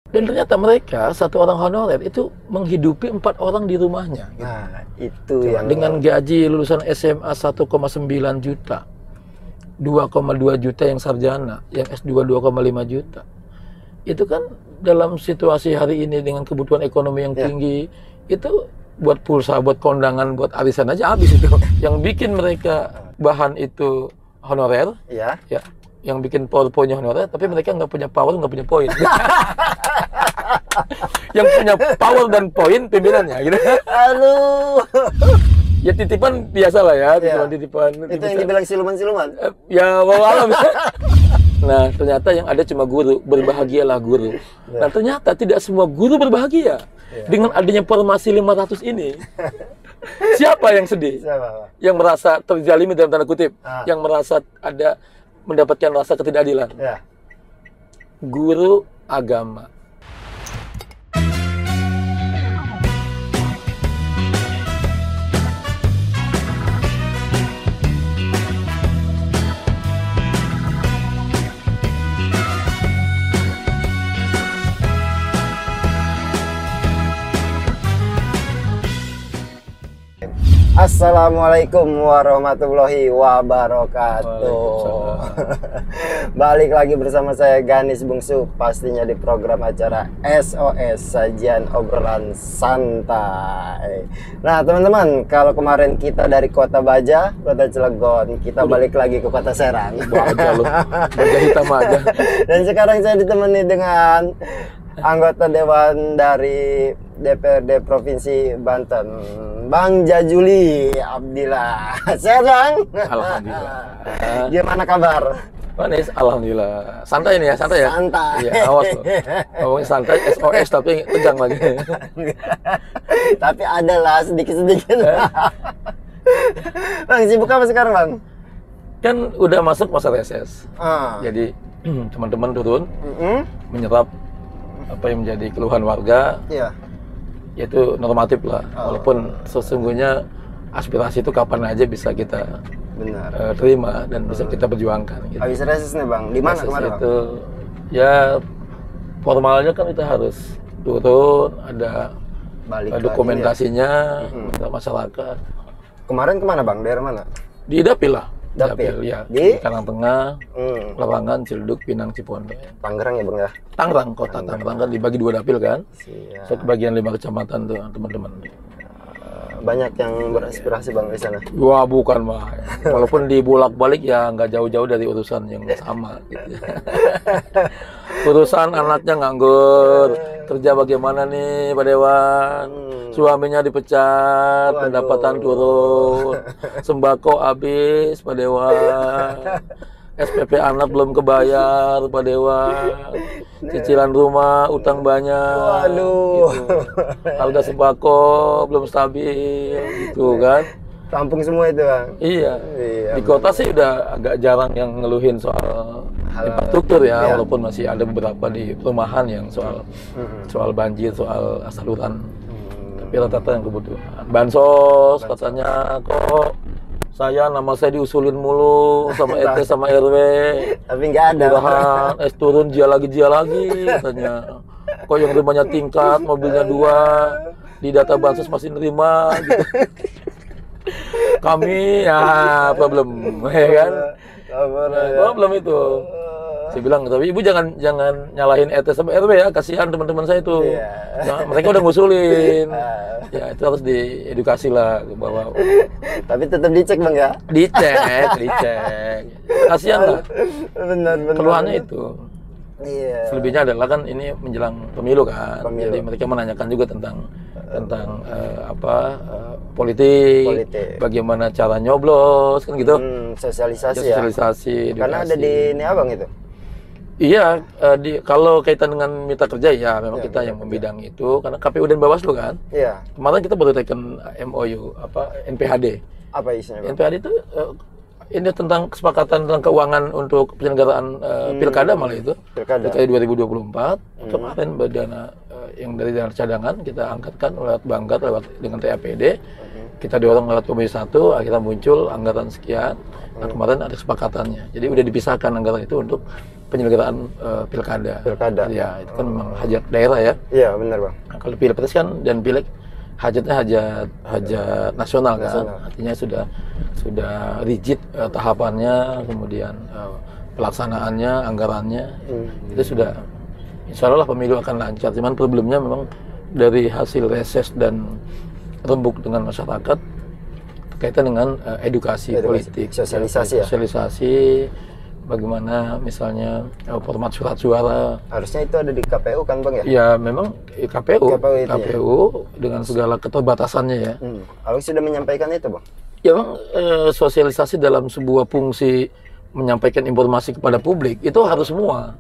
Dan ternyata mereka, satu orang honorer itu menghidupi 4 orang di rumahnya. Gitu. Nah, itu yang dengan gaji lulusan SMA 1,9 juta, 2,2 juta yang sarjana, yang S2 2,5 juta. Itu kan dalam situasi hari ini dengan kebutuhan ekonomi yang tinggi, itu buat pulsa, buat kondangan, buat arisan aja habis itu. Yang bikin mereka bahan itu honorer, ya, yang bikin powerpointnya honorer, tapi mereka nggak punya power, nggak punya poin. Yang punya power dan poin pimpinannya, gitu. Aduh. Ya titipan biasa lah ya, titipan. Itu yang dibilang siluman-siluman? Ya, walau. Nah, ternyata yang ada cuma guru, berbahagialah guru. Nah, ternyata tidak semua guru berbahagia. Dengan adanya formasi 500 ini. Siapa yang sedih? Siapa? Yang merasa terzalimi dalam tanda kutip, yang merasa ada mendapatkan rasa ketidakadilan. Guru agama. Assalamualaikum warahmatullahi wabarakatuh. Balik lagi bersama saya Ganis Bungsu, pastinya di program acara SOS, sajian obrolan santai. Nah teman-teman, kalau kemarin kita dari Kota Baja, Kota Cilegon, kita balik lagi ke Kota Serang. Baja loh, Baja hitam aja. Dan sekarang saya ditemani dengan anggota Dewan dari DPRD Provinsi Banten, Bang Jajuli Abdillah. Sehat Bang? Alhamdulillah. Gimana kabar? Manis, alhamdulillah. Santai nih ya, santai ya? Santai. Iya, awas loh. Ngomongin santai, SOS tapi tegang lagi. Tapi adalah sedikit-sedikit. Bang, sibuk apa sekarang Bang? Kan udah masuk masa reses. Jadi teman-teman turun, menyerap apa yang menjadi keluhan warga. Yaitu normatif lah, walaupun sesungguhnya aspirasi itu kapan aja bisa kita terima dan bisa kita perjuangkan. Gitu. Habis reses nih Bang, di mana kemarin itu, ya formalnya kan kita harus turun, ada dokumentasinya, masyarakat. Kemarin kemana Bang? Daerah mana? Di Dapil lah. Dapil ya, di Karangtengah, Lawangan, Ciledug, Pinang, Cipondoh. Tangerang ya Bang ya? Tangerang, kota Tangerang kan dibagi 2 dapil kan. So, kebagian 5 kecamatan tuh teman-teman. Banyak yang berinspirasi Bang di sana. Wah bukan mah. Walaupun dibolak-balik ya nggak jauh-jauh dari urusan yang sama. Gitu. Urusan anaknya nganggur, kerja bagaimana nih Pak Dewan? Suaminya dipecat, pendapatan turun, sembako habis Pak Dewan, SPP anak belum kebayar Pak Dewan, cicilan rumah utang banyak, gitu. Harga sembako belum stabil, gitu kan? Tampung semua itu Bang. Iya. Di kota sih udah agak jarang yang ngeluhin soal infrastruktur ya, walaupun masih ada beberapa di perumahan yang soal banjir, soal saluran. Tapi rata-rata yang kebutuhan. Bansos katanya kok nama saya diusulin mulu sama RT sama RW. Tapi nggak ada. Es turun dia lagi katanya. Kok yang rumahnya tingkat, mobilnya 2, di data bansos masih nerima gitu. Kami ya problem, ya kan? Problem itu. Saya bilang, tapi ibu jangan nyalahin RT sama RW ya, kasihan teman-teman saya itu. Nah, mereka udah ngusulin. Ya itu harus diedukasi lah bahwa. Tapi tetap dicek Bang ya? Dicek. Kasihan lah. Benar. Keluhannya itu. Selebihnya adalah kan ini menjelang pemilu kan. Jadi mereka menanyakan juga tentang politik, bagaimana cara nyoblos kan gitu. Sosialisasi. Karena ada di Niabang itu. Iya, kalau kaitan dengan mitra kerja ya memang kita yang membidang itu karena KPU dan Bawaslu kan. Iya. Kemarin kita baru tekan MOU NPHD. Apa isinya Bang? NPHD itu ini tentang kesepakatan tentang keuangan untuk penyelenggaraan pilkada malah itu. Pilkada 2024. Kemarin dana yang dari dana cadangan kita angkatkan lewat Banggar dengan TAPD kita dorong lewat Komisi 1, akhirnya muncul anggaran sekian. Nah, kemarin ada kesepakatannya. Jadi udah dipisahkan anggaran itu untuk penyelenggaraan pilkada. Ya, itu kan memang hajat daerah ya. Iya, benar Bang. Nah, kalau pilpres kan dan pileg hajatnya hajat nasional kan. Artinya sudah rigid tahapannya, kemudian pelaksanaannya, anggarannya. Itu sudah insya Allah pemilu akan lancar. Cuman problemnya memang dari hasil reses dan rembuk dengan masyarakat kaitan dengan edukasi politik, sosialisasi ya. Sosialisasi bagaimana misalnya format surat suara. Harusnya itu ada di KPU kan Bang ya? Ya memang KPU ya? dengan segala keterbatasannya ya. Lalu sudah menyampaikan itu Bang? Ya memang sosialisasi dalam sebuah fungsi menyampaikan informasi kepada publik itu harus semua.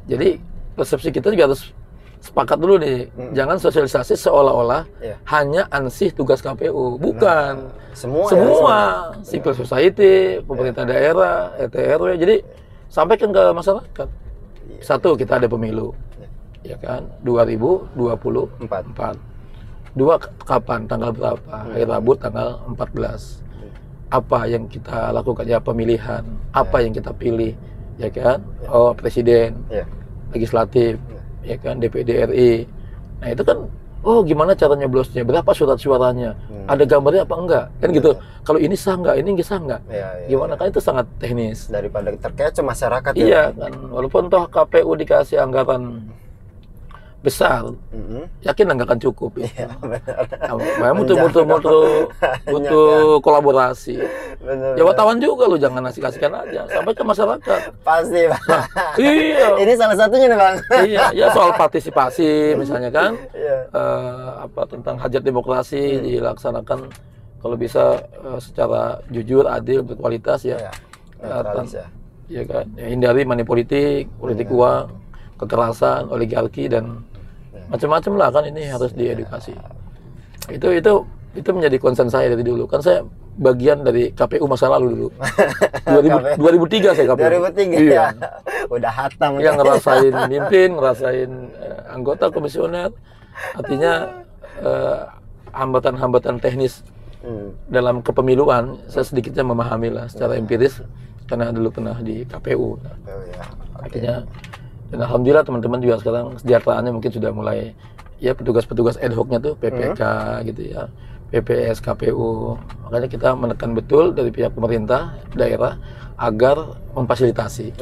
Jadi persepsi kita juga harus sepakat dulu nih, jangan sosialisasi seolah-olah hanya ansih tugas KPU, bukan. Semua civil society, pemerintah daerah, RT RW. Jadi sampaikan ke masyarakat. Satu, kita ada pemilu, ya kan, 2024. Dua, kapan, tanggal berapa? Hari Rabu tanggal 14. Apa yang kita lakukan ya pemilihan, apa yang kita pilih, ya kan? Oh, presiden, legislatif. Ya kan, DPD RI. Nah itu kan, oh gimana cara nyoblosnya, berapa surat suaranya, ada gambarnya apa enggak, kan gitu. Kalau ini sah enggak, ini sah enggak, gimana kan itu sangat teknis. Daripada terkecoh masyarakat. Iya kan, walaupun toh KPU dikasih anggaran besar, yakin nggak akan cukup. Iya, benar. butuh kolaborasi. Ya wartawan juga lo jangan kasihkan aja, sampai ke masyarakat. Pasti Bang. Nah, iya. Ini salah satunya nih Bang. Iya, ya soal partisipasi misalnya kan, tentang hajat demokrasi dilaksanakan kalau bisa secara jujur, adil, berkualitas ya. Ya kan, ya, hindari money politik uang, kekerasan, oligarki dan macam-macam lah kan, ini harus diedukasi. Itu menjadi concern saya dari dulu. Kan saya bagian dari KPU masa lalu dulu. 2003 saya KPU. 2003 iya. Ya. Udah hatam. Yang ngerasain mimpin, ngerasain anggota komisioner. Artinya hambatan-hambatan teknis dalam kepemiluan saya sedikitnya memahami lah secara empiris karena dulu pernah di KPU. Artinya dan alhamdulillah teman-teman juga sekarang kesejahteraannya mungkin sudah mulai ya, petugas-petugas ad hocnya tuh PPK gitu ya, PPS, KPU. Makanya kita menekan betul dari pihak pemerintah daerah agar memfasilitasi.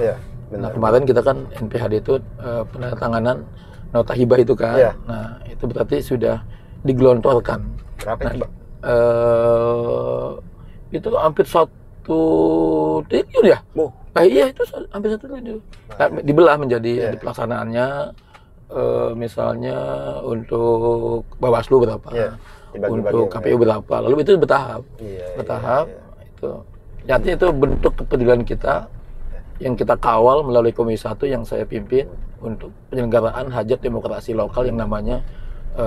Nah kemarin kita kan NPHD itu penandatanganan nota hibah itu kan. Nah itu berarti sudah digelontorkan. Berapa itu Bang? Itu hampir 1 triliun ya. Iya itu hampir 1 triliun. Nah, dibelah menjadi pelaksanaannya, misalnya untuk Bawaslu berapa, untuk KPU berapa, lalu itu bertahap, itu. Jadi itu bentuk kepedulian kita yang kita kawal melalui Komisi 1 yang saya pimpin untuk penyelenggaraan hajat demokrasi lokal yang namanya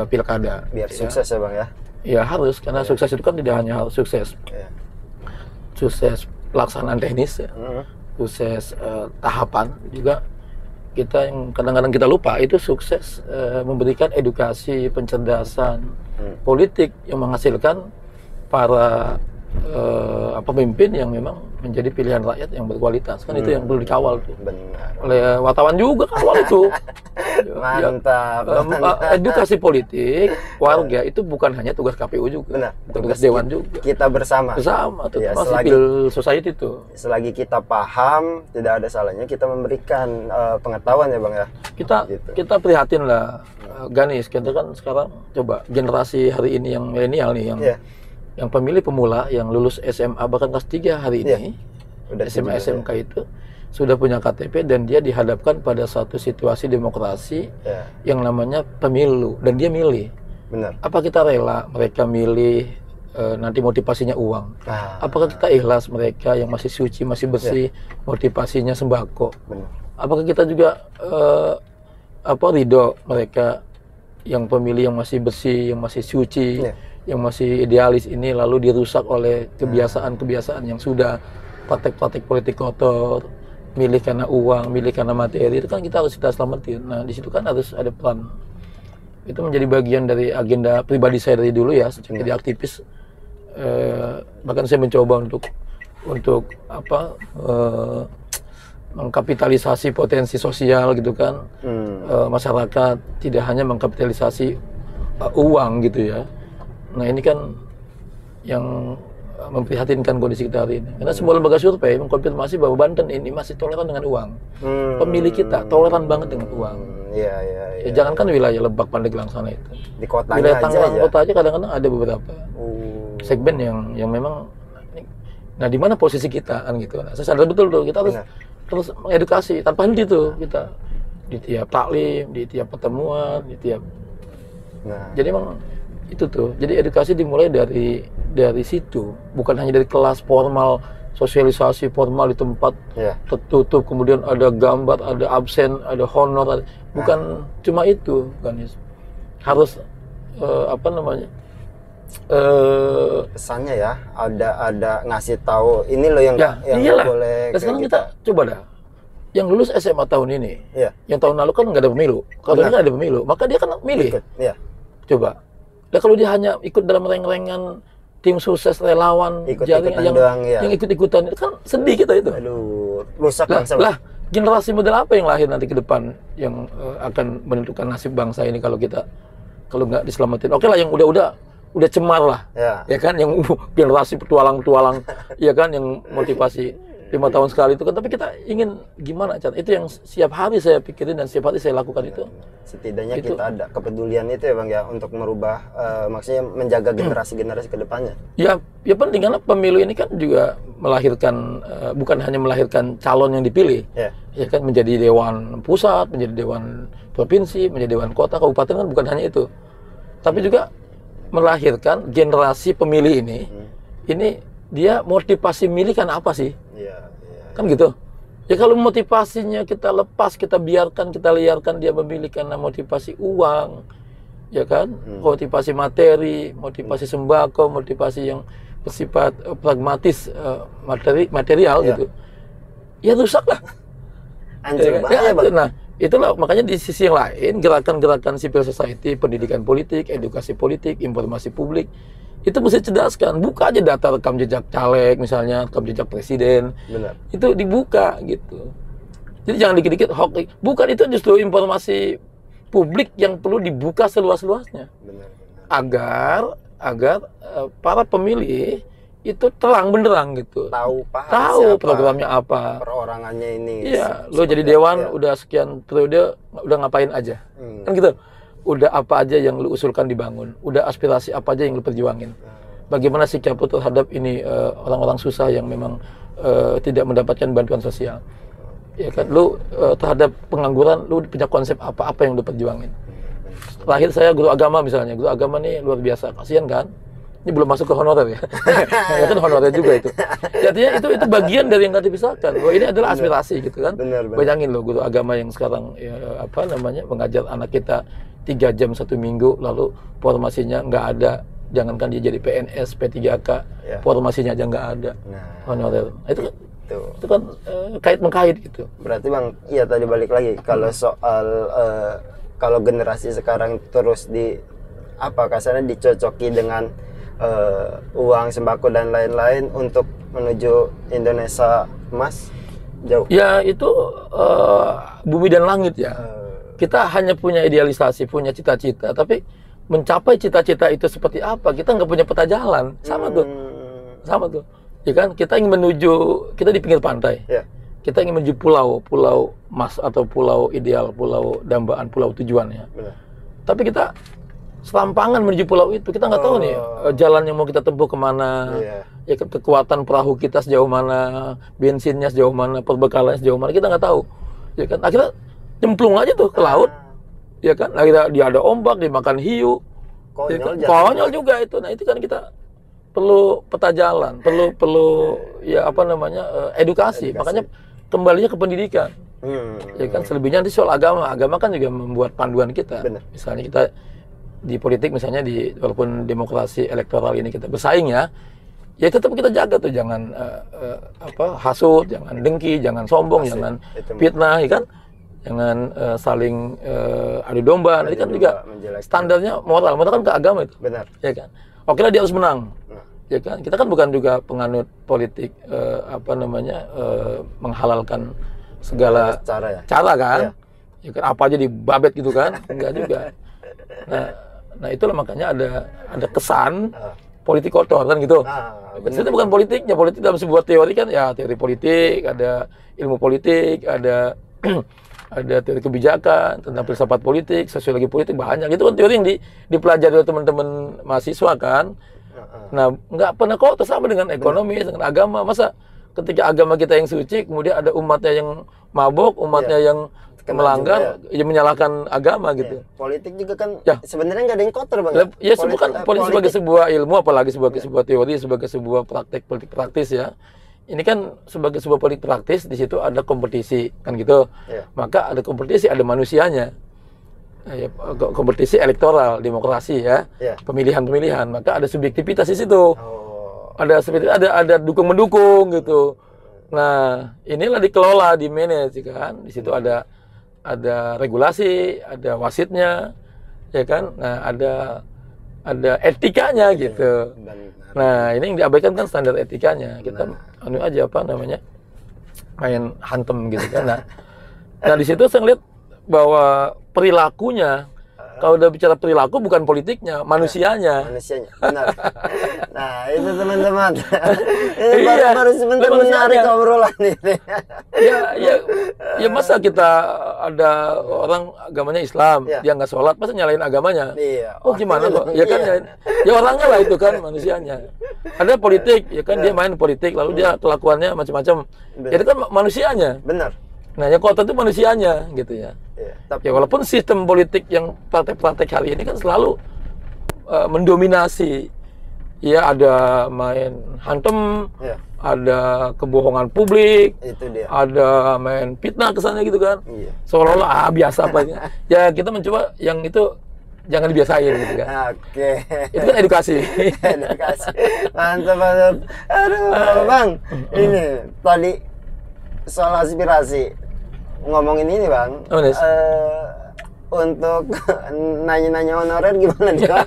pilkada. Biar sukses ya Bang ya. Ya harus, karena sukses itu kan tidak hanya harus sukses pelaksanaan teknis ya. Sukses tahapan juga. Kita yang kadang-kadang kita lupa itu sukses memberikan edukasi, pencerdasan politik yang menghasilkan para pemimpin yang memang menjadi pilihan rakyat yang berkualitas, kan itu yang perlu dikawal tuh. Benar. Oleh wartawan juga kawal itu. Mantap. Edukasi politik warga itu bukan hanya tugas KPU juga, bukan tugas Dewan juga. Kita bersama terutama civil society itu. Selagi kita paham, tidak ada salahnya kita memberikan pengetahuan ya Bang ya. Kita prihatin lah, Ganis. Kita kan sekarang coba generasi hari ini yang milenial nih, yang pemilih pemula yang lulus SMA bahkan kelas 3 hari ini, SMA SMK itu sudah punya KTP dan dia dihadapkan pada suatu situasi demokrasi yang namanya pemilu dan dia milih. Benar. Apa kita rela mereka milih nanti motivasinya uang? Apakah kita ikhlas mereka yang masih suci, masih bersih, motivasinya sembako? Benar. Apakah kita juga ridho mereka yang pemilih yang masih bersih, yang masih suci, yang masih idealis ini lalu dirusak oleh kebiasaan-kebiasaan yang sudah praktek-praktek politik kotor, milih karena uang, milih karena materi, itu kan kita selamatin. Nah di situ kan harus ada peran. Itu menjadi bagian dari agenda pribadi saya dari dulu ya, jadi aktivis bahkan saya mencoba untuk apa mengkapitalisasi potensi sosial gitu kan, masyarakat tidak hanya mengkapitalisasi uang gitu ya. Nah ini kan yang memprihatinkan kondisi kita hari ini. Karena semua lembaga survei mengkonfirmasi bahwa Banten ini masih toleran dengan uang. Pemilih kita toleran banget dengan uang. Iya. Ya, jangankan wilayah Lebak, Pandeglang sana itu. Di kotanya wilayah Tangerang aja. kota aja kadang-kadang ada beberapa segmen yang memang. Nah di mana posisi kita kan gitu. Nah, saya sadar betul tuh kita harus terus mengedukasi tanpa henti tuh kita di tiap taklim, di tiap pertemuan, di tiap. Jadi memang itu tuh. Jadi edukasi dimulai dari situ, bukan hanya dari kelas formal, sosialisasi formal di tempat tertutup, kemudian ada gambar, ada absen, ada honor, bukan cuma itu kan. Harus apa namanya? Pesannya ya, ada ngasih tahu ini loh yang boleh. Nah, sekarang kita coba dah. Yang lulus SMA tahun ini, yang tahun lalu kan nggak ada pemilu. Kalau ini ada pemilu, maka dia kan milih. Coba. Nah kalau dia hanya ikut dalam reng-rengan tim sukses relawan jaringan yang ikut-ikutan itu kan sedih kita itu. Aduh, rusak bangsa. Lah, generasi model apa yang lahir nanti ke depan yang akan menentukan nasib bangsa ini kalau nggak diselamatin. Oke lah yang udah cemar lah. Ya kan yang generasi petualang-petualang ya kan yang motivasi 5 tahun sekali itu kan, tapi kita ingin gimana cara itu yang setiap hari saya pikirin dan setiap hari saya lakukan itu. Setidaknya itu, kita ada kepedulian itu ya Bang ya untuk merubah maksudnya menjaga generasi-generasi ke depannya. Ya penting karena pemilu ini kan juga melahirkan bukan hanya melahirkan calon yang dipilih. Ya kan menjadi dewan pusat, menjadi dewan provinsi, menjadi dewan kota, kabupaten kan bukan hanya itu. Tapi juga melahirkan generasi pemilih ini dia motivasi milih kan apa sih? Kan gitu. Ya kalau motivasinya kita lepas, kita biarkan, kita liarkan dia memilih karena motivasi uang, ya kan? Motivasi materi, motivasi sembako, motivasi yang bersifat pragmatis, material gitu. Ya rusak lah. Nah, itulah makanya di sisi yang lain gerakan-gerakan civil society, pendidikan politik, edukasi politik, informasi publik itu mesti cerdaskan. Buka aja data rekam jejak caleg misalnya, rekam jejak presiden. Itu dibuka gitu. Jadi jangan dikit-dikit hoax. Bukan, itu justru informasi publik yang perlu dibuka seluas-luasnya. Agar para pemilih itu terang benderang gitu. Tahu programnya apa. Perorangannya ini. Iya, lo jadi dewan udah sekian periode udah ngapain aja. Kan gitu. Udah apa aja yang lu usulkan dibangun, udah aspirasi apa aja yang lu perjuangin. Bagaimana sikap lu terhadap ini orang-orang susah yang memang tidak mendapatkan bantuan sosial. Ya kan, lu terhadap pengangguran lu punya konsep apa yang lu perjuangin. Terakhir saya guru agama misalnya, guru agama nih luar biasa, kasihan kan? Ini belum masuk ke honorer ya. Ya kan honorer juga itu. Jadinya itu bagian dari yang nggak dipisahkan. Bahwa ini adalah aspirasi gitu kan. Bayangin loh guru agama yang sekarang mengajar anak kita 3 jam 1 minggu, lalu formasinya nggak ada. Jangankan dia jadi PNS, P3K, formasinya aja nggak ada. Honorer. Itu kan kait-mengkait gitu. Berarti Bang, iya tadi balik lagi kalau soal kalau generasi sekarang terus kasarnya dicocoki dengan uang, sembako dan lain-lain untuk menuju Indonesia emas, jauh. Ya itu bumi dan langit ya. Kita hanya punya idealisasi, punya cita-cita, tapi mencapai cita-cita itu seperti apa? Kita nggak punya peta jalan. Sama tuh. Ya kan? Kita ingin kita di pinggir pantai. Kita ingin menuju pulau emas atau pulau ideal, pulau dambaan, pulau tujuan ya. Tapi kita selampangan menuju pulau itu, kita nggak tahu nih jalan yang mau kita tempuh kemana, ya kekuatan perahu kita sejauh mana, bensinnya sejauh mana, perbekalannya sejauh mana, kita nggak tahu. Ya kan? Akhirnya nyemplung aja tuh ke laut, ya kan? Akhirnya dia ada ombak, dimakan hiu, konyol juga itu. Nah itu kan kita perlu peta jalan, perlu edukasi. Makanya kembalinya ke pendidikan. Ya kan, selebihnya nanti soal agama kan juga membuat panduan kita. Misalnya kita di politik misalnya walaupun demokrasi elektoral ini kita bersaing ya tetap kita jaga tuh, jangan hasut, jangan dengki, jangan sombong, jangan fitnah, ya kan? Jangan saling adu domba. Nanti kan juga standarnya moral kan ke agama itu. Benar. Ya kan? Oke lah dia harus menang. ya kan? Kita kan bukan juga penganut politik menghalalkan segala cara kan? Iya. Ya kan apa aja dibabet gitu kan? Enggak juga. Nah itulah makanya ada kesan politik kotor kan gitu. Sebenarnya bukan politiknya, politik dalam sebuah teori kan ya teori politik, ada ilmu politik, ada ada teori kebijakan tentang filsafat politik, sosiologi politik, banyak. Itu kan teori yang dipelajari oleh teman-teman mahasiswa kan. Nah, nggak pernah kotor, sama dengan ekonomi, dengan agama. Masa ketika agama kita yang suci, kemudian ada umatnya yang mabuk, umatnya yang melanggar, ya menyalahkan agama gitu. Politik juga kan sebenarnya nggak ada yang kotor Bang. Ya politik sebagai sebuah ilmu, apalagi sebagai sebuah teori, sebagai sebuah praktek politik praktis ya. Ini kan sebagai sebuah politik praktis, di situ ada kompetisi kan gitu. Maka ada kompetisi, ada manusianya. Kompetisi elektoral, demokrasi ya. Pemilihan-pemilihan, maka ada subjektivitas di situ. Ada dukung-mendukung gitu. Nah, inilah dikelola, di manage kan. Di situ ada regulasi, ada wasitnya, ya kan. Nah, ada etikanya gitu. Nah, ini yang diabaikan kan standar etikanya. Kita main hantem gitu kan. Nah di situ saya lihat bahwa perilakunya, kalau udah bicara perilaku bukan politiknya, manusianya. Manusianya, benar. Nah itu teman-teman, ini baru sebentar menarik obrolan ini. Ya masa kita ada orang agamanya Islam, dia nggak sholat, masa nyalain agamanya? Oh gimana kok? Ya kan, ya orangnya lah itu kan manusianya. Ada politik, ya kan dia main politik, lalu dia kelakuannya macam-macam. Ya itu kan manusianya. Benar. Nah, yang kotor itu manusianya gitu ya. Ya walaupun sistem politik yang praktek-praktek hari ini kan selalu mendominasi. Ya ada main hantem, ada kebohongan publik, ada main fitnah kesannya gitu kan. Seolah-olah biasa apa ini. Ya kita mencoba yang itu jangan dibiasain gitu kan. Oke. Itu kan edukasi. Edukasi. Mantap. Aduh, Bang. Ini tadi soal aspirasi. Ngomongin ini Bang, untuk nanya-nanya honorer gimana nih Bang?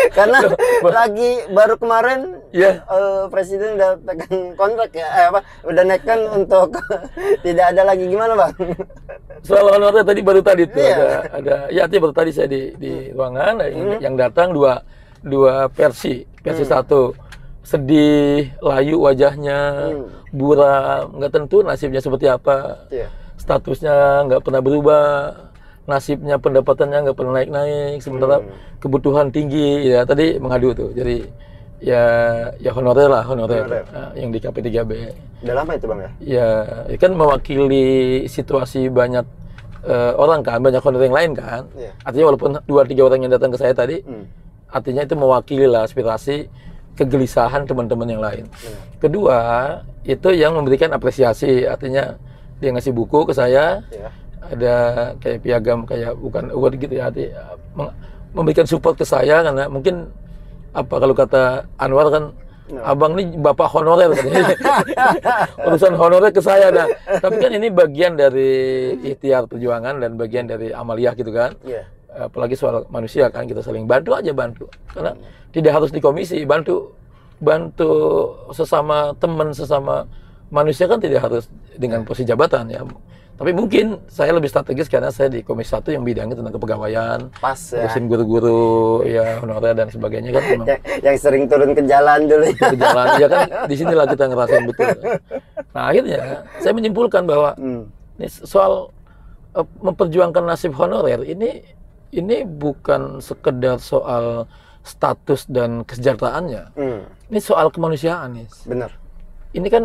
Karena lagi baru kemarin Presiden udah tekan kontrak ya, udah nekan untuk tidak ada lagi, gimana Bang? Soal honorer tadi baru tadi tuh artinya baru tadi saya di ruangan yang datang dua versi satu sedih, layu wajahnya, buram, nggak tentu nasibnya seperti apa. Statusnya nggak pernah berubah, nasibnya pendapatannya nggak pernah naik-naik, sementara kebutuhan tinggi ya tadi mengadu tuh. Jadi ya honorer yang di KP3B. Udah lama itu Bang ya? Ya kan mewakili situasi banyak orang kan, banyak honorer yang lain kan. Artinya walaupun 2-3 orang yang datang ke saya tadi, artinya itu mewakili lah aspirasi, kegelisahan teman-teman yang lain. Kedua, itu yang memberikan apresiasi, artinya dia ngasih buku ke saya, ada kayak piagam, kayak bukan award gitu ya, memberikan support ke saya karena mungkin kalau kata Anwar kan, abang ini bapak honorer katanya. Urusan honorer ke saya dah. Tapi kan ini bagian dari ikhtiar perjuangan dan bagian dari amaliyah gitu kan. Apalagi soal manusia kan, kita saling bantu. Karena tidak harus di komisi, bantu sesama teman, sesama manusia kan tidak harus dengan posisi jabatan ya. Tapi mungkin saya lebih strategis karena saya di Komisi 1 yang bidangnya tentang kepegawaian, urusin guru-guru, ya honorer dan sebagainya kan. Yang sering turun ke jalan dulu. Ke jalan, ya kan di sinilah kita ngerasain betul. Nah akhirnya saya menyimpulkan bahwa ini soal memperjuangkan nasib honorer ini bukan sekedar soal status dan kesejahteraannya. Ini soal kemanusiaan nih. Benar. Ini kan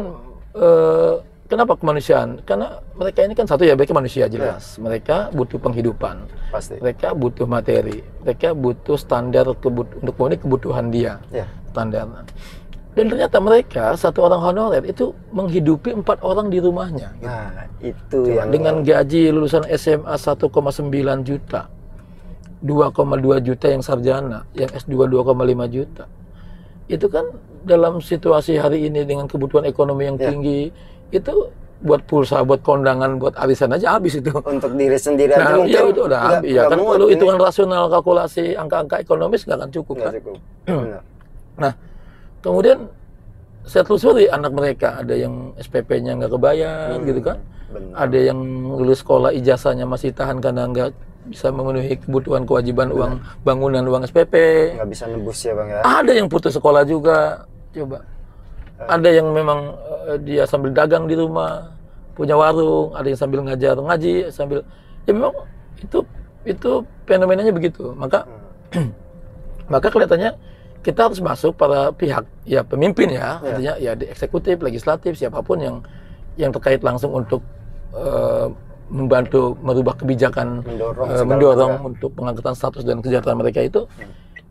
kenapa kemanusiaan? Karena mereka ini kan satu ya, mereka manusia jelas. Mereka butuh penghidupan. Pasti. Mereka butuh materi. Mereka butuh standar untuk memenuhi kebutuhan dia. Standar. Dan ternyata mereka, satu orang honorer itu menghidupi 4 orang di rumahnya. Gitu. Nah, itu yang dengan gaji lulusan SMA 1,9 juta. 2,2 juta yang sarjana, yang S2 2,5 juta. Itu kan dalam situasi hari ini dengan kebutuhan ekonomi yang tinggi, itu buat pulsa, buat kondangan, buat arisan aja habis itu. Untuk diri sendiri aja mungkin. Ya itu udah habis. Ya kan kalau hitungan rasional, kalkulasi angka-angka ekonomis nggak akan cukup kan. Cukup. Nah, kemudian saya telusuri anak mereka, ada yang SPP-nya nggak kebayar gitu kan, benar. ada yang lulus sekolah ijazahnya masih tahan karena nggak bisa memenuhi kebutuhan kewajiban uang bangunan, uang SPP. Nggak bisa nebus ya Bang ya. Ada yang putus sekolah juga, coba. Ada yang memang dia sambil dagang di rumah, punya warung, ada yang sambil ngajar ngaji, sambil ya memang itu fenomenanya begitu. Maka maka kelihatannya kita harus masuk para pihak, ya pemimpin ya, artinya ya di eksekutif, legislatif, siapapun yang terkait langsung untuk membantu merubah kebijakan, mendorong untuk pengangkatan status dan kesejahteraan mereka itu,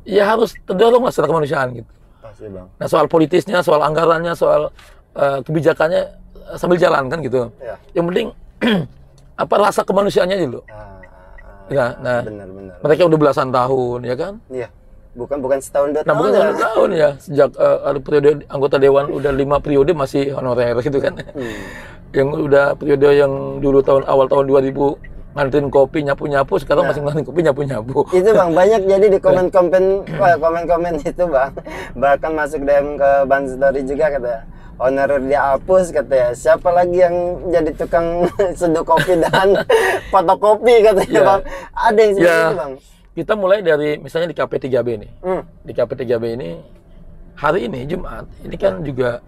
ya harus terdorong lah secara kemanusiaan gitu. Pasti Bang. Nah soal politisnya, soal anggarannya, soal kebijakannya sambil jalan kan gitu. Ya. Yang penting apa rasa kemanusiaannya dulu. Nah, benar. mereka udah belasan tahun ya kan. Iya. Bukan setahun 2 tahun. Nah, bukan 2 tahun ya, sejak ada periode anggota dewan udah 5 periode masih honorer gitu kan. Yang udah periode yang dulu awal tahun 2000 nganterin kopi nyapu-nyapu, sekarang masih nganterin kopi nyapu-nyapu. Itu Bang, banyak jadi di komen-komen itu Bang. Bahkan masuk DM ke Bang Story juga katanya. Honorer dihapus katanya. Siapa lagi yang jadi tukang seduh kopi dan fotokopi katanya Bang. Ada yang seperti itu Bang. Kita mulai dari misalnya di KP3B nih. Di KP3B ini hari ini Jumat, ini kan juga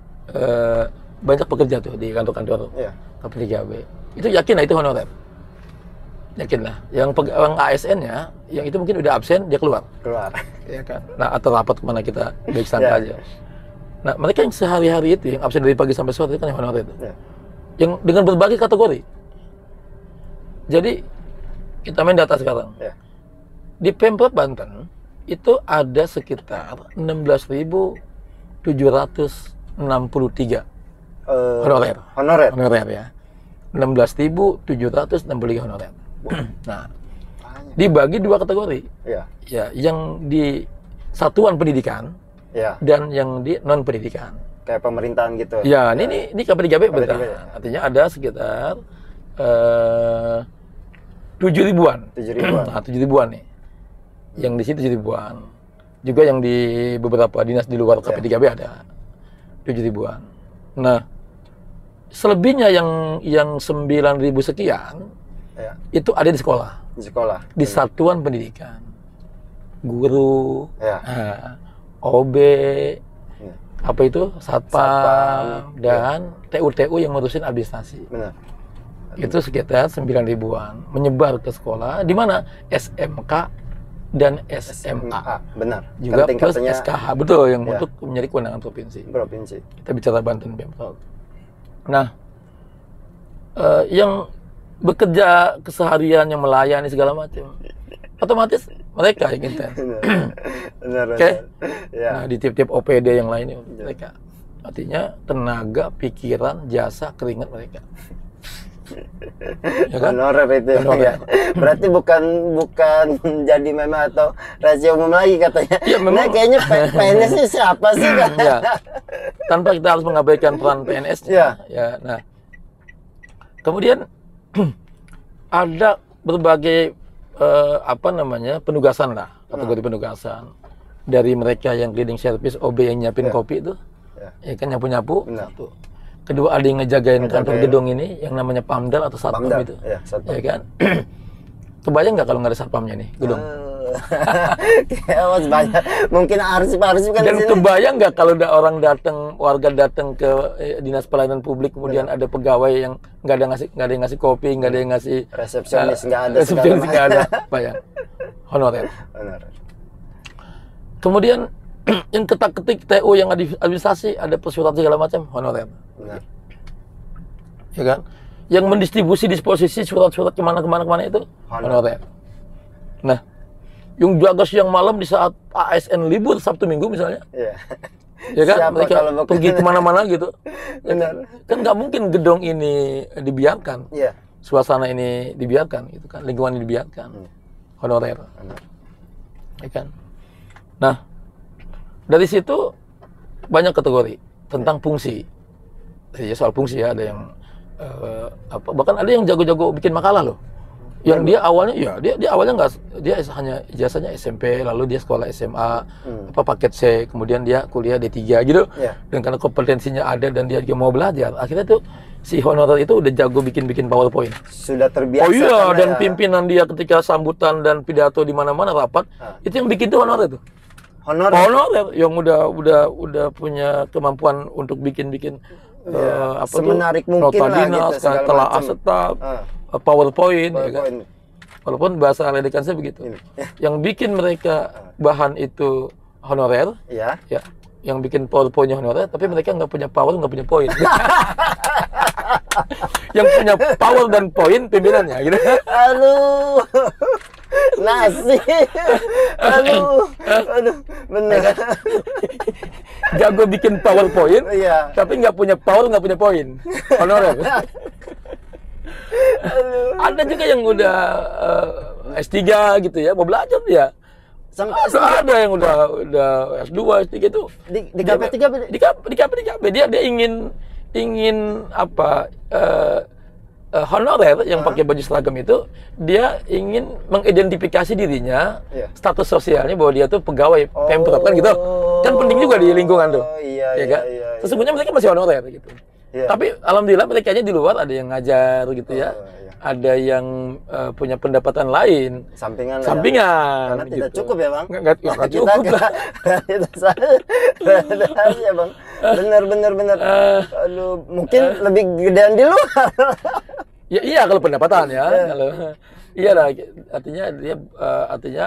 banyak pekerja tuh di kantor-kantor KP3B. Itu yakin lah itu honorer. Yakin lah. Yang pegang ASN-nya, yang itu mungkin udah absen, dia keluar. Ya kan? Nah, atau rapat kemana kita baik sangka aja. Nah, mereka yang sehari-hari itu, yang absen dari pagi sampai sore, itu kan yang honorer itu. Yang dengan berbagai kategori. Jadi, kita main data sekarang. Di Pemprov Banten itu ada sekitar 16.763 honorer ya. 16.763 honorer. Nah, dibagi 2 kategori. Ya, yang di satuan pendidikan dan yang di non pendidikan. Kayak pemerintahan gitu. Ya, ini KP3B betul. Artinya ada sekitar 7.000-an. 7.000-an. Nah, 7.000-an nih. Yang di situ 7.000-an. Juga yang di beberapa dinas di luar KP3B ada 7.000-an. Nah, selebihnya yang 9.000 sekian itu ada di sekolah. Di satuan pendidikan. Guru, OB, apa itu? Satpam, dan TU-TU yang ngurusin administrasi. Benar. Itu sekitar 9.000-an. Menyebar ke sekolah, di mana SMK dan SMA. Benar. Juga plus SKH, betul, yang untuk menjadi kewenangan provinsi. Kita bicara Banten Pemprov. Nah, yang bekerja keseharian, yang melayani segala macam, otomatis mereka yang intens. Oke? Nah, di tiap-tiap OPD yang lainnya mereka. Artinya tenaga, pikiran, jasa, keringat mereka. Ya kan? Honorer itu. Ya. Berarti bukan jadi memang atau rahasia umum lagi katanya. Ya, memang. Nah, kayaknya PNS ini siapa sih kan? Ya. Tanpa kita harus mengabaikan peran PNS-nya. Ya. Nah, kemudian ada berbagai penugasan lah, kategori penugasan dari mereka yang cleaning service, OB yang nyiapin kopi itu, ya kan nyapu-nyapu. Satu. Kedua, ada yang ngejagain kantor gedung ini yang namanya Pamdal atau Satpam itu, ya kan? Kebayang nggak kalau nggak ada Satpamnya nih gedung? Banyak. Mungkin arsip kan. Dan kebayang nggak kalau ada warga datang ke dinas pelayanan publik, kemudian ada pegawai yang nggak ada yang ngasih kopi, nggak ada yang ngasih resepsionis, nggak ada, bayang honorer. Kemudian yang ketak-ketik TU yang administrasi, ada persyaratan segala macam, honorer. Ya kan? Yang mendistribusi disposisi surat-surat kemana itu honorer. Nah, yang jaga siang malam di saat ASN libur Sabtu Minggu misalnya, ya kan? Siapa mereka pergi kemana-mana gitu. Benar. Kan nggak mungkin gedung ini dibiarkan, suasana ini dibiarkan, gitu kan? Lingkungan ini dibiarkan, honorer, ya kan? Nah, dari situ banyak kategori tentang fungsi. Ya, soal fungsi ya, ada yang bahkan ada yang jago-jago bikin makalah loh. Yang dia awalnya ya dia awalnya nggak, dia hanya ijazahnya SMP, lalu dia sekolah SMA apa paket C, kemudian dia kuliah D3 gitu. Dan karena kompetensinya ada dan dia juga mau belajar, akhirnya tuh si honorer itu udah jago bikin PowerPoint. Sudah terbiasa. Oh iya, dan ya. pimpinan dia ketika sambutan dan pidato di mana-mana rapat, itu yang bikin tuh honorer tuh. Honorer yang udah punya kemampuan untuk bikin apa semenarik tuh, mungkin nota lah dinas, gitu, telah asetap, PowerPoint, ya kan? Walaupun bahasa ledekan saya begitu. Yang bikin mereka bahan itu honorer, ya, yang bikin PowerPoint-nya honorer, tapi mereka nggak punya power, nggak punya poin. Yang punya power dan poin pimpinannya, gitu. Aduh, nasi, aduh, bener. Jago bikin PowerPoint, tapi nggak punya power, nggak punya poin, honorer. Ada juga yang udah S3 gitu ya, mau belajar dia. Ada yang udah S2, S3 itu di KP3 di KP3 dia ingin apa honorer yang pakai baju seragam itu, dia ingin mengidentifikasi dirinya, status sosialnya bahwa dia tuh pegawai Pemprov kan gitu. Kan penting juga di lingkungan tuh. Ya kan? Sesungguhnya mereka masih honorer gitu. Tapi alhamdulillah mereka di luar ada yang ngajar gitu ya. Ada yang punya pendapatan lain, sampingan karena gitu. Tidak cukup ya Bang, nggak cukup lah. Ya Bang, bener. Aduh, mungkin lebih gedean di luar. Ya iya kalau pendapatan ya, kalau iya lah, artinya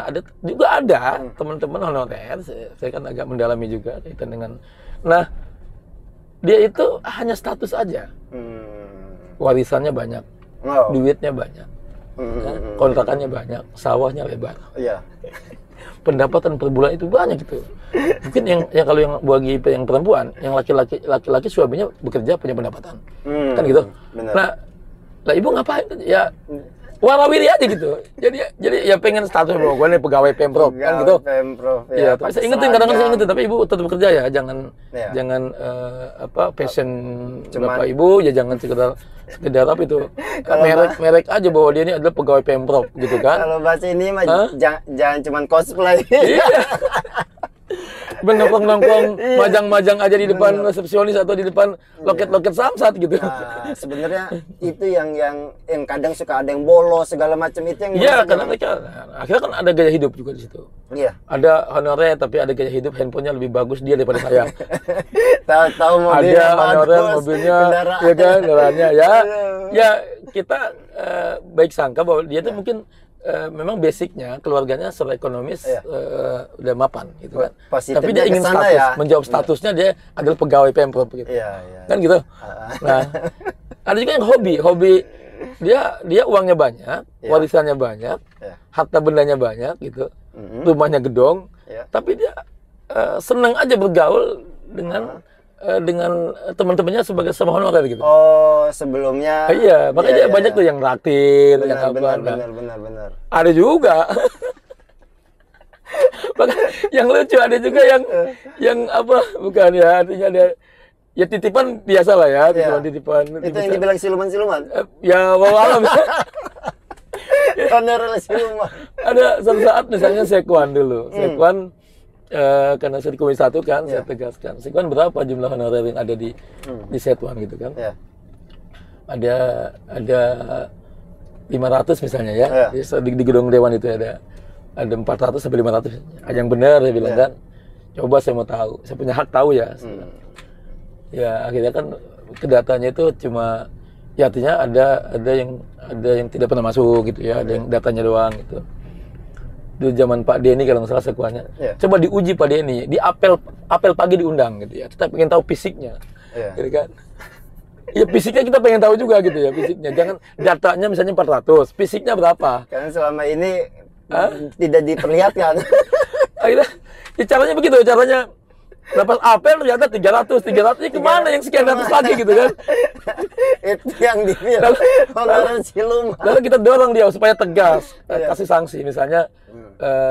ada juga ada teman-teman honorer, saya kan agak mendalami juga kaitan dengan, nah dia itu hanya status aja, warisannya banyak. Duitnya banyak, kontrakannya banyak, sawahnya lebar. Pendapatan per bulan itu banyak gitu. Mungkin yang kalau yang bagi yang perempuan, yang laki-laki suaminya bekerja punya pendapatan, kan gitu. Nah, ibu ngapain? Ya warawiri aja gitu. Jadi ya pengen status bahwa gue nih pegawai Pemprov kan gitu. Ya, tapi saya ingetin, kadang-kadang saya ingetin, tapi ibu tetap bekerja ya, jangan passion bapak ibu ya, jangan sekedar apa itu merek aja bahwa dia ini adalah pegawai Pemprov gitu kan. Kalau bahasa ini mah jangan cuman cosplay. Nongkrong majang-majang aja di depan resepsionis atau di depan loket-loket Samsat gitu. Nah, sebenarnya itu yang kadang suka ada yang bolos segala macam, itu yang karena mereka akhirnya kan ada gaya hidup juga di situ. Ada honorer tapi ada gaya hidup, handphonenya lebih bagus dia daripada saya. Tahu mobilnya, ada honorer mobilnya, ya kan, kendaraannya ya kita baik sangka bahwa dia tuh mungkin memang basicnya keluarganya secara ekonomis udah mapan gitu kan. Tapi dia ingin status, menjawab statusnya dia adalah pegawai Pemprov gitu. Kan gitu. Nah, ada juga yang hobi dia uangnya banyak, warisannya banyak, harta bendanya banyak gitu, rumahnya gedong, tapi dia senang aja bergaul dengan teman-temannya sebagai sama honorer gitu. Oh, sebelumnya. Iya, makanya banyak tuh yang raktir, yang apa. Benar. Ada juga. Yang lucu ada juga yang apa? Bukan ya, artinya ada ya titipan biasa lah ya, titipan. Itu yang dibilang siluman-siluman. Ya, walau alam. Honorer siluman. Ada suatu saat misalnya Sekwan dulu. Sekwan karena saya di Komisi 1 kan, saya tegaskan. Sekwan berapa jumlah honorer yang ada di Sekwan gitu kan? Ada 500 misalnya ya. Di gedung Dewan itu ada 400 sampai 500. Yang benar saya bilang kan. Coba saya mau tahu. Saya punya hak tahu ya. Ya akhirnya kan kedatanya itu cuma ya artinya ada yang tidak pernah masuk gitu ya, ada yang datanya doang gitu. Dulu zaman Pak Denny kalau nggak salah Sekwannya. Coba diuji Pak Denny, di apel pagi diundang gitu ya. Kita pengen tahu fisiknya. Gitu kan. Ya fisiknya kita pengen tahu juga gitu ya, fisiknya. Jangan datanya misalnya 400, fisiknya berapa? Karena selama ini tidak diperlihatkan. Akhirnya ya caranya begitu, caranya dapat apel ternyata 300 kemana yang sekian ratus lagi gitu kan. Itu yang dibilang honorer siluman. Lalu kita dorong dia supaya tegas, kasih sanksi misalnya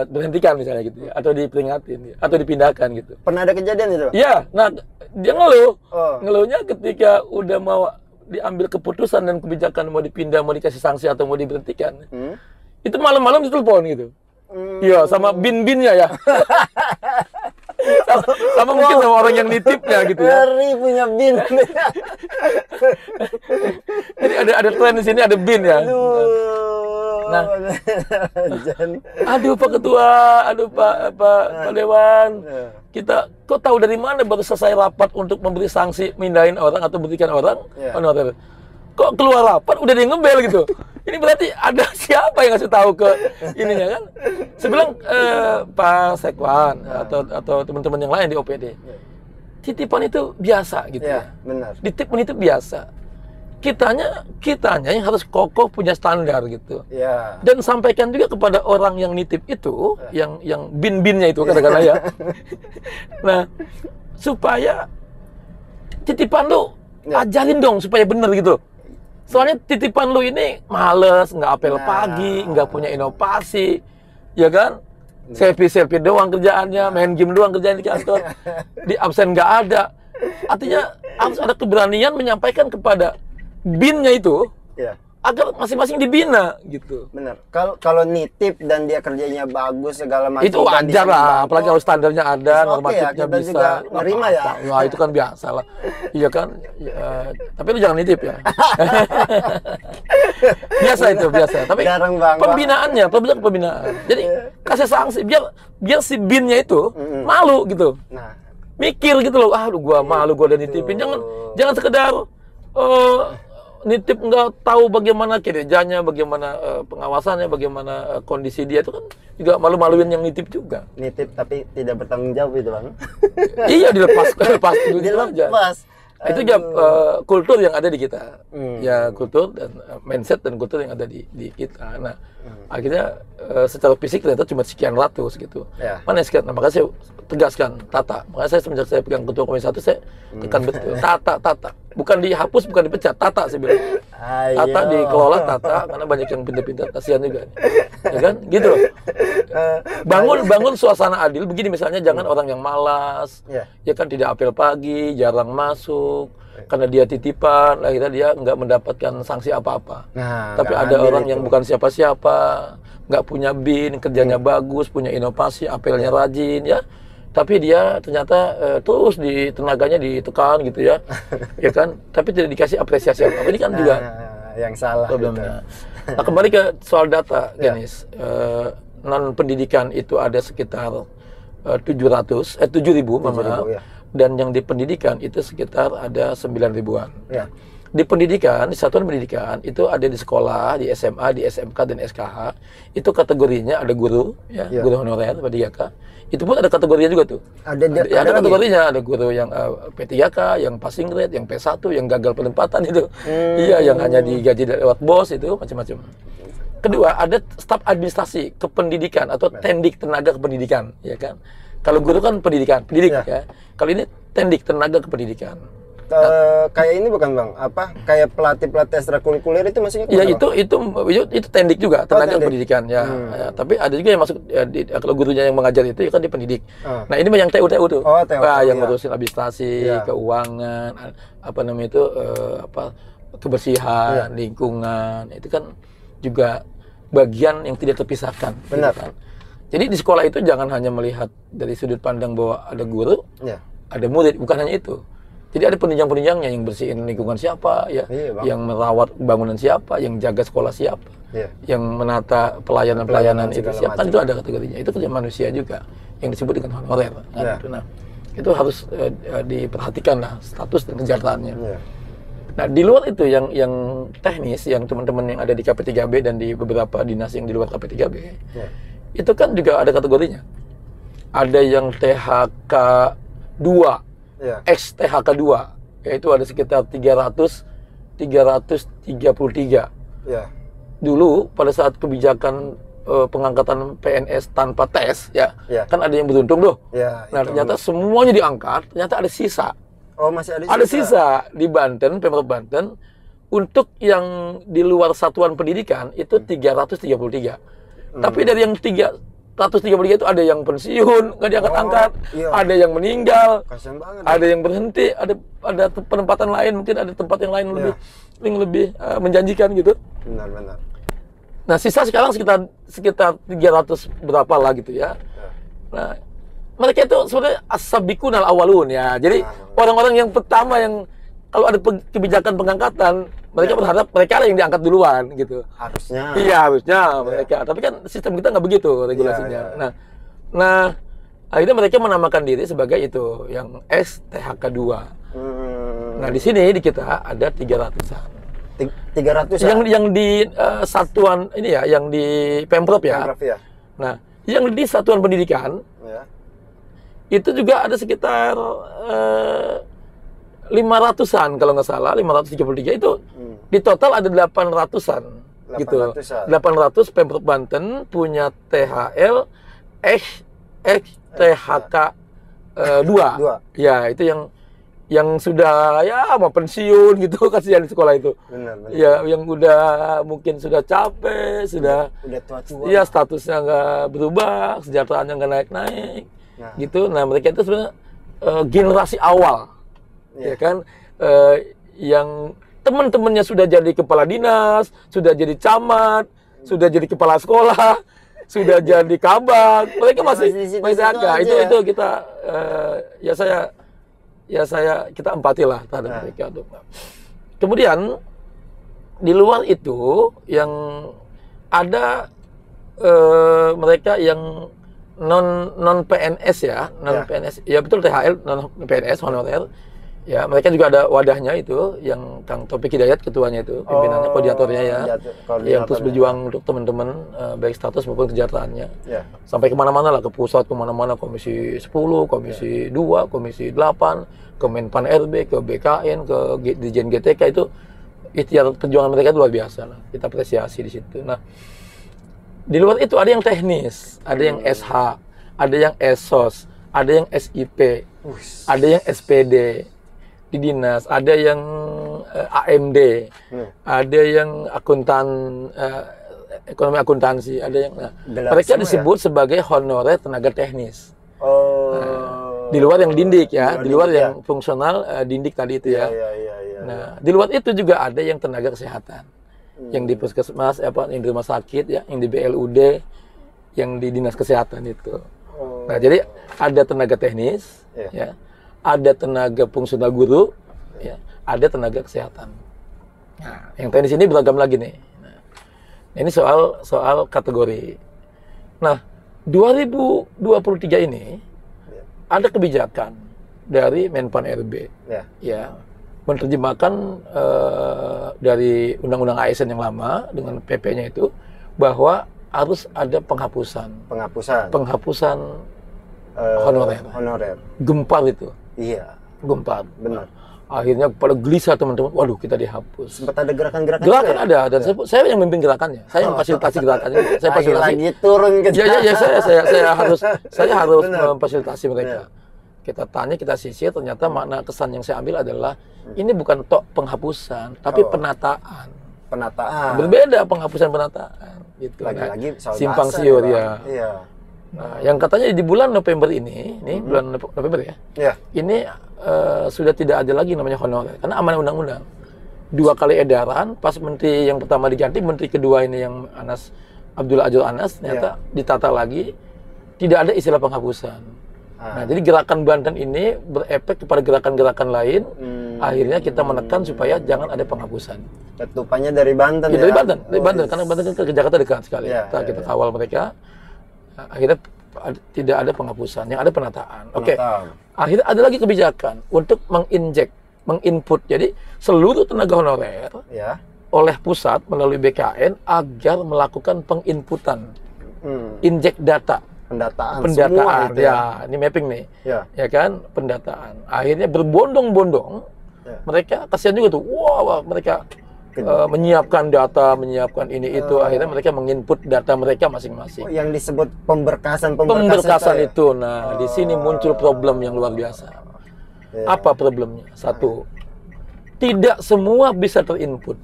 berhentikan misalnya gitu ya, atau diperingatin atau dipindahkan gitu. Pernah ada kejadian itu? Iya, nah dia ngeluhnya ketika udah mau diambil keputusan dan kebijakan mau dipindah, mau dikasih sanksi atau mau diberhentikan, itu malam-malam ditelepon gitu. Iya, sama bin-binnya ya. sama mungkin sama orang yang nitipnya gitu ya. Ngeri punya bin. Jadi ada tren di sini, ada bin ya. Nah, aduh Pak Ketua, aduh Pak Dewan, kita kok tahu dari mana baru selesai rapat untuk memberi sanksi mindahin orang atau berikan orang honorer. Kok keluar rapat udah dia ngebel gitu. Ini berarti ada siapa yang ngasih tahu ke ininya kan? Saya bilang Pak Sekwan atau teman-teman yang lain di OPD. Titipan itu biasa gitu ya. Benar. Dititipin itu biasa. Kitanya yang harus kokoh punya standar gitu. Ya. Dan sampaikan juga kepada orang yang nitip itu, yang bin-binnya itu katakanlah ya. Nah, supaya titipan lu ajarin dong supaya bener gitu. Soalnya titipan lu ini males, nggak apel pagi, nggak punya inovasi, ya kan? Selfie doang kerjaannya, main game doang kerjaan di kantor, di absen nggak ada. Artinya harus ada keberanian menyampaikan kepada binnya itu, agar masing-masing dibina gitu. Bener. Kalau nitip dan dia kerjanya bagus segala macam. Itu wajar lah, apalagi kalau standarnya ada, normatifnya kita bisa. juga nerima ya. Wah, itu kan biasa lah. Iya kan? Ya, tapi lu jangan nitip ya. Biasa itu, biasa. Tapi pembinaannya, pembinaan. Jadi kasih sanksi biar si binnya itu malu gitu. Nah, mikir gitu loh. Aduh, gua malu gua udah nitipin. Jangan sekedar nitip nggak tahu bagaimana kinerjanya, bagaimana pengawasannya, bagaimana kondisi dia, itu kan juga malu-maluin yang nitip juga. Nitip tapi tidak bertanggung jawab itu Bang. Iya, dilepas dulu aja. Itu ya kultur yang ada di kita. Ya kultur dan mindset dan kultur yang ada di kita. Nah, akhirnya secara fisik ternyata cuma sekian ratus gitu. Mana sekian? Nah, makanya saya tegaskan tata. Makanya saya semenjak saya pegang ketua komisi 1 saya tekan betul tata. Bukan dihapus, bukan dipecat, tata saya bilang. Tata dikelola tata, karena banyak yang pintar-pintar, kasihan juga. Ya kan? Gitu loh. Bangun suasana adil. Begini misalnya, jangan orang yang malas, ya kan tidak apel pagi, jarang masuk, karena dia titipan, akhirnya dia nggak mendapatkan sanksi apa-apa. Tapi ada orang yang bukan siapa-siapa, nggak punya bin, kerjanya bagus, punya inovasi, apelnya rajin, ya. Tapi dia ternyata terus tenaganya ditekan gitu ya, ya kan? Tapi tidak dikasih apresiasi apa. Ini kan juga yang salah problemnya. Gitu. Nah, kembali ke soal data, Ganis. Non pendidikan itu ada sekitar 7.000, dan yang di pendidikan itu sekitar ada 9.000-an. Di pendidikan, di satuan pendidikan itu ada di sekolah, di SMA, di SMK dan SKH. Itu kategorinya ada guru, guru honorer P3K. Itu pun ada kategorinya juga tuh. Ada kategorinya, ada guru yang P3K, yang passing grade, yang P1, yang gagal penempatan itu. Iya, yang hanya digaji lewat bos itu macam-macam. Kedua, ada staf administrasi kependidikan atau tendik tenaga kependidikan, ya kan? Kalau guru kan pendidikan, pendidik ya. Kalau ini tendik tenaga kependidikan. Kayak ini bukan Bang, kayak pelatih ekstrakurikuler itu maksudnya? Ya itu tendik juga, tenaga pendidikan ya. Tapi ada juga yang masuk kalau gurunya yang mengajar itu ya kan dia pendidik. Nah, ini yang TU tuh. Yang ngurusin administrasi, keuangan, kebersihan, lingkungan. Itu kan juga bagian yang tidak terpisahkan. Benar. Gitu kan. Jadi di sekolah itu jangan hanya melihat dari sudut pandang bahwa ada guru, ada murid, bukan hanya itu. Jadi ada penunjang-penunjangnya, yang bersihin lingkungan siapa, ya, yang merawat bangunan siapa, yang jaga sekolah siapa, yang menata pelayanan itu siapa, kan itu ada kategorinya. Itu kerja manusia juga, yang disebut dengan honorer. Nah, itu harus diperhatikan lah status dan kejahatannya. Nah, di luar itu yang teknis, yang teman-teman yang ada di KP3B dan di beberapa dinas yang di luar KP3B, itu kan juga ada kategorinya. Ada yang THK 2. Ex-THK 2, yaitu ada sekitar 333. Dulu pada saat kebijakan pengangkatan PNS tanpa tes, kan ada yang beruntung tuh. Nah, ternyata semuanya diangkat, ternyata ada sisa. Oh, masih ada sisa? Ada sisa di Banten, Pemprov Banten, untuk yang di luar satuan pendidikan itu 333. Tapi dari yang 133 itu ada yang pensiun, nggak diangkat-angkat, iya. ada yang meninggal, Kasian banget. ada yang berhenti, ada penempatan lain, mungkin ada tempat yang lain Iya. lebih menjanjikan gitu. Benar. Nah, sisa sekarang sekitar 300 berapa lah gitu ya. Nah, mereka itu sebenarnya as-sabiqunal awwalun ya. Jadi orang-orang yang pertama yang kalau ada kebijakan pengangkatan, mereka berharap mereka lah yang diangkat duluan gitu. Harusnya. Iya, harusnya mereka. Tapi kan sistem kita nggak begitu regulasinya. Iya. Nah, akhirnya mereka menamakan diri sebagai itu yang STHK 2. Nah, di sini di kita ada 300-an. 300 Yang di satuan ini ya, yang di Pemprov ya. Pemprov ya. Nah, yang di satuan pendidikan Ya. itu juga ada sekitar 500-an kalau nggak salah, 533 itu di total ada 800-an gitu. 800 Pemprov Banten punya THL THK 2. Ya, itu yang sudah ya mau pensiun gitu, kasihan di sekolah itu. Benar. Ya, yang udah mungkin sudah capek, sudah tua-tua. ya statusnya nggak berubah, kesejahteraannya nggak naik-naik, gitu. Nah, mereka itu sebenarnya generasi awal, ya kan, yang teman-temannya sudah jadi kepala dinas, sudah jadi camat, sudah jadi kepala sekolah, sudah jadi kabag, mereka masih agak itu kita kita empati lah terhadap mereka. Kemudian di luar itu yang ada mereka yang non PNS ya, non PNS ya betul, THL non PNS honorer ya, mereka juga ada wadahnya itu yang Kang Taufik Hidayat ketuanya itu, pimpinannya, koordinatornya ya, yang terus berjuang untuk teman-teman baik status maupun kesejahteraannya sampai kemana-mana lah, ke pusat, kemana-mana, komisi 10, komisi 2, komisi 8, ke Menpan RB, ke BKN, ke Dirjen GTK, itu ikhtiar perjuangan mereka itu luar biasa lah, kita apresiasi di situ. Nah, di luar itu ada yang teknis, ada yang SH, ada yang SOS, ada yang SIP, ada yang SPD di dinas, ada yang AMD, ada yang akuntan, ekonomi akuntansi, ada yang mereka disebut sebagai honorer tenaga teknis. Di luar yang dindik ya, di luar yang fungsional dindik tadi itu ya. Nah, di luar itu juga ada yang tenaga kesehatan, yang di puskesmas, yang di rumah sakit ya, yang di BLUD, yang di dinas kesehatan itu. Nah, jadi ada tenaga teknis, ya, ada tenaga fungsional guru, ya, ada tenaga kesehatan. Nah, yang teknis ini beragam lagi nih. Nah, ini soal kategori. Nah, 2023 ini ada kebijakan dari Menpan RB, ya, menerjemahkan dari Undang-Undang ASN yang lama dengan PP-nya itu bahwa harus ada penghapusan honorer. Gempar itu. Iya. Gempar. Benar. Akhirnya pada gelisah teman-teman, waduh kita dihapus. Sempat ada gerakan-gerakan. Gerakan ada, dan saya yang memimpin gerakannya. Saya yang fasilitasi gerakannya. Saya fasilitasi. Lagi turun ke saya harus memfasilitasi mereka. Kita tanya, kita sisir, ternyata makna kesan yang saya ambil adalah ini bukan tok penghapusan, tapi penataan. Berbeda penghapusan penataan. Gitu. Lagi-lagi simpang siur ya. Nah, yang katanya di bulan November ini bulan November ya. Ini sudah tidak ada lagi namanya honorer karena amanah undang-undang. 2 kali edaran, pas menteri yang pertama diganti, menteri kedua ini yang Abdullah Azwar Anas, ternyata ditata lagi, tidak ada istilah penghapusan. Nah, jadi gerakan Banten ini berefek kepada gerakan-gerakan lain. Akhirnya kita menekan supaya jangan ada penghapusan. Ketupannya dari Banten ya? Dari Banten, karena Banten kan ke Jakarta dekat sekali. Kita kawal mereka. Akhirnya tidak ada penghapusan, yang ada penataan. Oke. Akhirnya ada lagi kebijakan untuk menginput. Jadi seluruh tenaga honorer oleh pusat melalui BKN agar melakukan penginputan, injek data. Pendataan semua ya, ini mapping nih, ya kan, pendataan. Akhirnya berbondong-bondong, mereka kasihan juga tuh, mereka menyiapkan data, menyiapkan ini itu, akhirnya mereka menginput data mereka masing-masing. Yang disebut pemberkasan itu. Nah, di sini muncul problem yang luar biasa. Apa problemnya? Satu, tidak semua bisa terinput,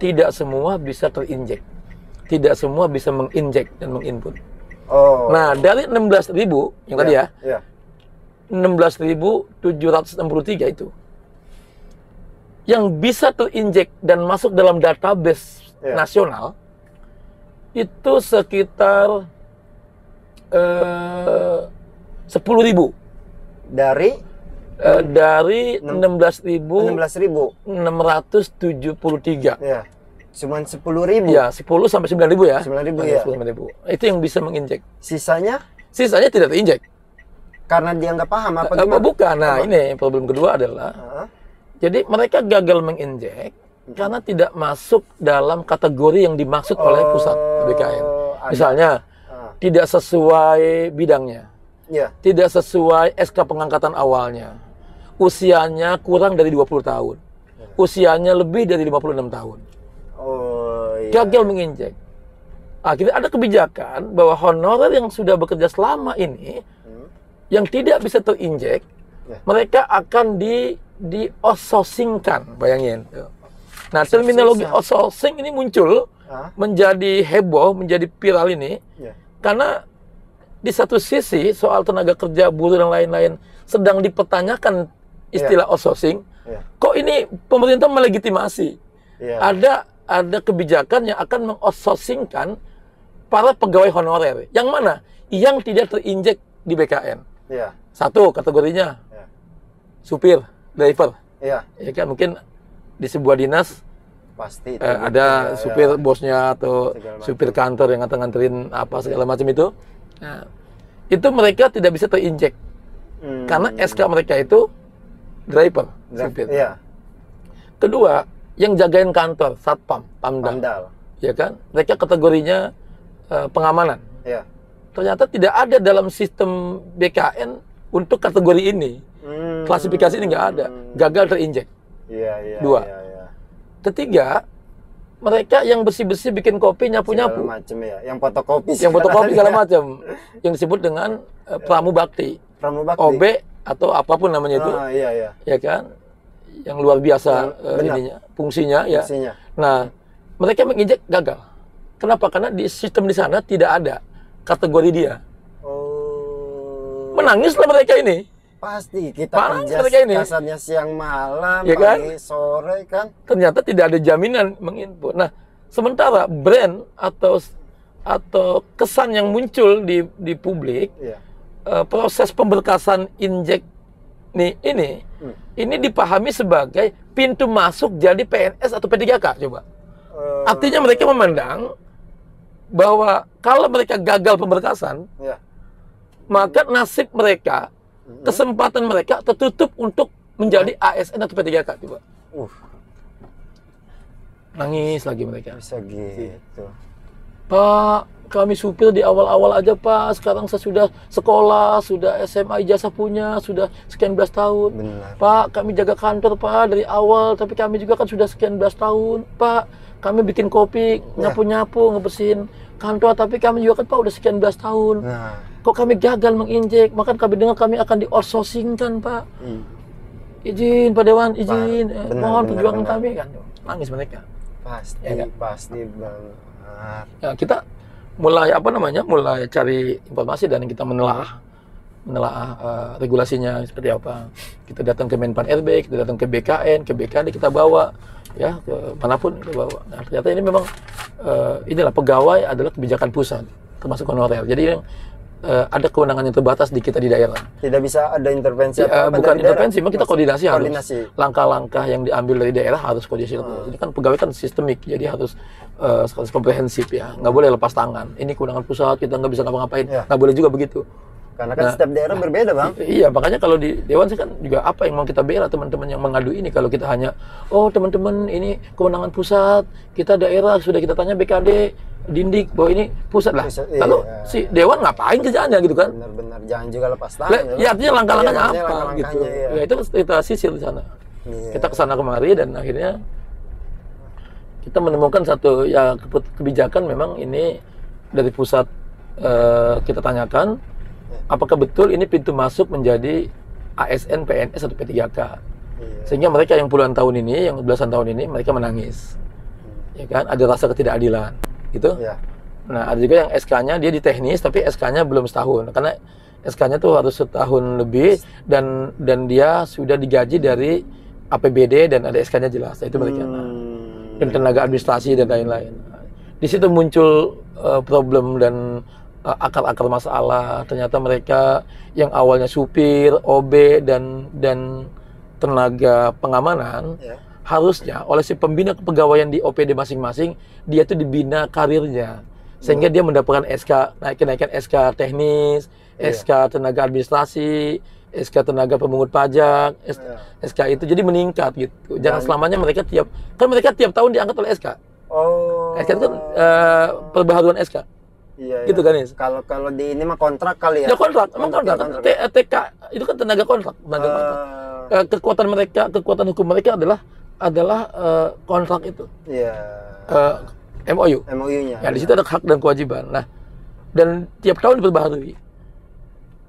tidak semua bisa terinjek, tidak semua bisa menginjek dan menginput. Oh. Nah, dari 16.000 yang tadi ya, Iya. 16.763 itu yang bisa terinjek dan masuk dalam database Iya. nasional itu sekitar 10.000 Dari dari 16.673. ya. Cuman 10.000. Ya, 10 sampai 9.000 ya. 9.000 ya. 9.000. Itu yang bisa menginjek. Sisanya Sisanya tidak terinjek. karena dia nggak paham apa gimana? Bukan. Nah, Apa? ini problem kedua adalah Hah? jadi mereka gagal menginjek karena tidak masuk dalam kategori yang dimaksud oleh pusat BKN. ada. Misalnya, tidak sesuai bidangnya, Iya. tidak sesuai SK pengangkatan awalnya, usianya kurang dari 20 tahun, usianya lebih dari 56 tahun. Oh, iya. Gagal menginjek. Akhirnya ada kebijakan bahwa honorer yang sudah bekerja selama ini, yang tidak bisa terinjek, mereka akan di-outsourcingkan, bayangin. Nah, terminologi outsourcing ini muncul menjadi heboh, menjadi viral ini, karena di satu sisi soal tenaga kerja, buruh dan lain-lain sedang dipertanyakan istilah outsourcing. Kok ini pemerintah melegitimasi? Ada kebijakan yang akan meng-outsourcingkan para pegawai honorer. Yang mana? Yang tidak terinjek di BKN. Satu kategorinya supir, driver. Ya kan, mungkin di sebuah dinas pasti ada supir bosnya atau supir kantor yang nganterin apa segala macam itu. Nah, itu mereka tidak bisa terinjek karena SK mereka itu driver, supir. Kedua, yang jagain kantor, satpam, pamdal, ya kan? Mereka kategorinya pengamanan. Ternyata tidak ada dalam sistem BKN untuk kategori ini. Klasifikasi ini nggak ada, gagal terinjek. Dua. Ketiga, mereka yang bersih-bersih, bikin kopi, nyapu-nyapu, yang fotokopi segala macam, yang disebut dengan pramubakti, OB atau apapun namanya itu, ya kan, yang luar biasa ininya, fungsinya, ya. Nah, mereka menginjek gagal. Kenapa? Karena di sistem di sana tidak ada kategori dia. Menangislah mereka ini. Pasti kita kerja kasarnya siang malam, ya kan? pagi sore kan. Ternyata tidak ada jaminan menginput. Nah, sementara brand atau kesan yang muncul di publik, proses pemberkasan injek ini dipahami sebagai pintu masuk jadi PNS atau P3K, coba. Artinya mereka memandang bahwa kalau mereka gagal pemberkasan, maka nasib mereka, kesempatan mereka tertutup untuk menjadi ASN atau P3K, coba. Nangis lagi mereka. Bisa gitu. Pak, kami supir di awal-awal aja, Pak. Sekarang saya sudah sekolah, sudah SMA ijazah punya, sudah sekian belas tahun. Benar. Pak, kami jaga kantor, Pak, dari awal. Tapi kami juga kan sudah sekian belas tahun. Pak, kami bikin kopi, nyapu-nyapu, ngebersihin kantor. Tapi kami juga kan, Pak, udah sekian belas tahun. Kok kami gagal menginjek? Maka kami dengar kami akan di-outsourcing-kan, Pak. Izin, Pak Dewan, izin. Mohon perjuangan kami, kan. Nangis mereka. Pasti, ya kan? Pasti banget. Ya, kita mulai mulai cari informasi dan kita menelaah regulasinya seperti apa. Kita datang ke Menpan RB, kita datang ke BKN, ke BKD, kita bawa ya ke manapun kita bawa. Nah, ternyata ini memang inilah pegawai adalah kebijakan pusat termasuk honorer. Jadi ada kewenangan yang terbatas di kita di daerah. Tidak bisa ada intervensi bukan intervensi, memang kita koordinasi. Harus langkah-langkah yang diambil dari daerah harus koordinasi. Ini kan pegawai kan sistemik, jadi harus komprehensif ya. Nggak boleh lepas tangan. Ini kewenangan pusat, kita nggak bisa ngapa-ngapain. Nggak boleh juga begitu. Karena kan setiap daerah berbeda, Bang. Iya, makanya kalau di Dewan sih kan juga apa yang mau kita bela teman-teman yang mengadu ini. Kalau kita hanya, oh teman-teman ini kewenangan pusat, kita daerah, sudah kita tanya BKD, Dindik bahwa ini pusat lah. Lalu si Dewan ngapain kerjaannya gitu kan? Benar-benar, jangan juga lepas tangan. Ya artinya langkah-langkahnya apa gitu. Ya itu kita sisir di sana. Kita kesana kemari dan akhirnya kita menemukan satu ya kebijakan memang ini dari pusat. Kita tanyakan apakah betul ini pintu masuk menjadi ASN, PNS atau P3K. Sehingga mereka yang puluhan tahun ini, yang belasan tahun ini mereka menangis. Ya kan, ada rasa ketidakadilan gitu. Nah, ada juga yang SK-nya dia di teknis tapi SK-nya belum setahun. Karena SK-nya tuh harus setahun lebih dan dia sudah digaji dari APBD dan ada SK-nya jelas. Itu mereka. Dan tenaga administrasi dan lain-lain. Di situ muncul problem dan akar-akar masalah. Ternyata mereka yang awalnya supir, OB dan tenaga pengamanan harusnya oleh si pembina kepegawaian di OPD masing-masing dia tuh dibina karirnya sehingga dia mendapatkan SK kenaikan SK teknis, SK tenaga administrasi, SK tenaga pemungut pajak, SK itu jadi meningkat gitu. Jangan selamanya mereka tiap tahun diangkat oleh SK. SK itu kan perbaharuan SK. Iya, gitu kan, Is? Kalau di ini mah kontrak kali ya. Ya kontrak, emang kontrak. TK itu kan tenaga kontrak. Kekuatan hukum mereka adalah kontrak itu. Iya. MOU. MOU-nya. Ya di situ ada hak dan kewajiban. Nah, dan tiap tahun diperbaharui.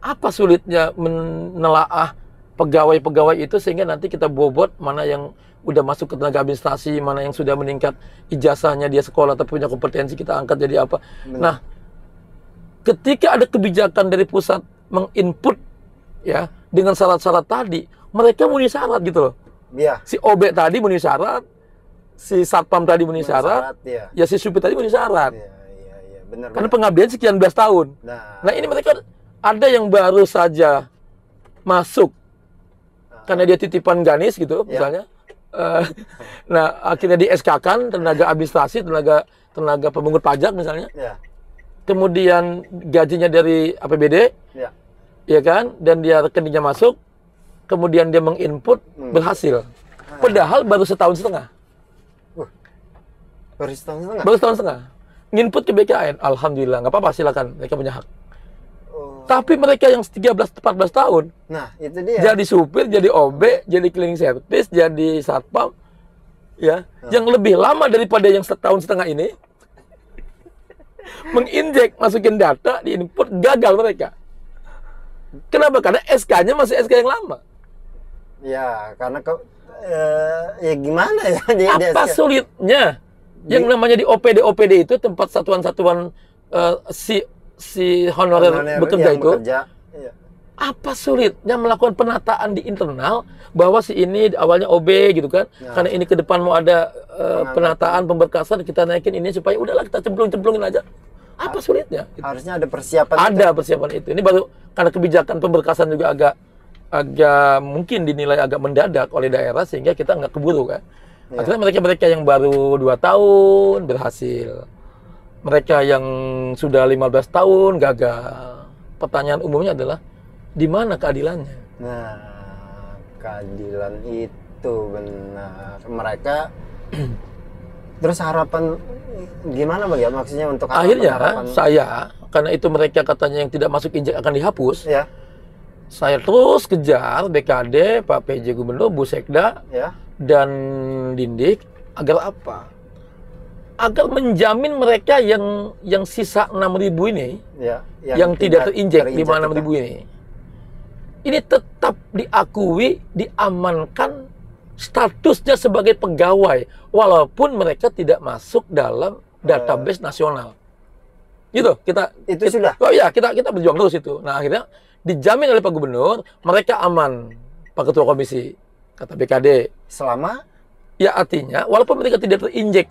Apa sulitnya menelaah pegawai-pegawai itu sehingga nanti kita bobot mana yang udah masuk ke tenaga administrasi, mana yang sudah meningkat ijazahnya dia sekolah tapi punya kompetensi kita angkat jadi apa. Benar. Nah, ketika ada kebijakan dari pusat menginput ya dengan syarat-syarat tadi, mereka memenuhi syarat gitu loh. Iya. Si OB tadi memenuhi syarat, si satpam tadi memenuhi syarat, ya si supir tadi memenuhi syarat. Iya, benar. Karena pengabdian sekian belas tahun. Nah, ini mereka ada yang baru saja masuk karena dia titipan ganis gitu misalnya. Nah, akhirnya di SK-kan tenaga administrasi, tenaga pemungut pajak misalnya. Kemudian gajinya dari APBD. Ya kan? Dan dia rekeningnya masuk. Kemudian dia menginput berhasil. Padahal baru setahun setengah. Baru setahun setengah. Nginput ke BKN, alhamdulillah, nggak apa-apa, silakan, mereka punya hak. Tapi mereka yang 13-14 tahun, nah itu dia. Jadi supir, jadi OB, jadi cleaning service, jadi satpam, ya, yang lebih lama daripada yang setahun setengah ini, menginjek, masukin data, diinput, gagal mereka. Kenapa? Karena SK-nya masih SK yang lama. Ya, karena ya gimana ya? Apa sulitnya? Yang namanya di OPD itu tempat satuan-satuan si honorer bekerja itu. Apa sulitnya melakukan penataan di internal bahwa si ini awalnya OB gitu kan? Karena ini ke depan mau ada penataan pemberkasan, kita naikin ini supaya udahlah kita cemplung-cemplungin aja. Apa sulitnya? Harusnya ada persiapan. Ada persiapan itu. Ini baru karena kebijakan pemberkasan juga agak mungkin dinilai agak mendadak oleh daerah sehingga kita nggak keburu kan. Akhirnya mereka yang baru 2 tahun berhasil. Mereka yang sudah 15 tahun gagal. Pertanyaan umumnya adalah di mana keadilannya? Nah, keadilan itu benar. Mereka terus harapan gimana Bang ya? Maksudnya untuk akhirnya harapan... saya karena itu mereka katanya yang tidak masuk injek akan dihapus. Ya. Saya terus kejar BKD, Pak PJ Gubernur, Bu Sekda, dan Dindik agar apa? Agar menjamin mereka yang sisa 6.000 ini, yang tidak terinjek 5.000 ini, ini tetap diakui, diamankan statusnya sebagai pegawai, walaupun mereka tidak masuk dalam database nasional. Gitu, sudah. Oh iya, kita berjuang terus itu. Nah, akhirnya dijamin oleh Pak Gubernur, mereka aman, Pak Ketua Komisi, kata BKD. Selama? Ya artinya, walaupun mereka tidak terinjek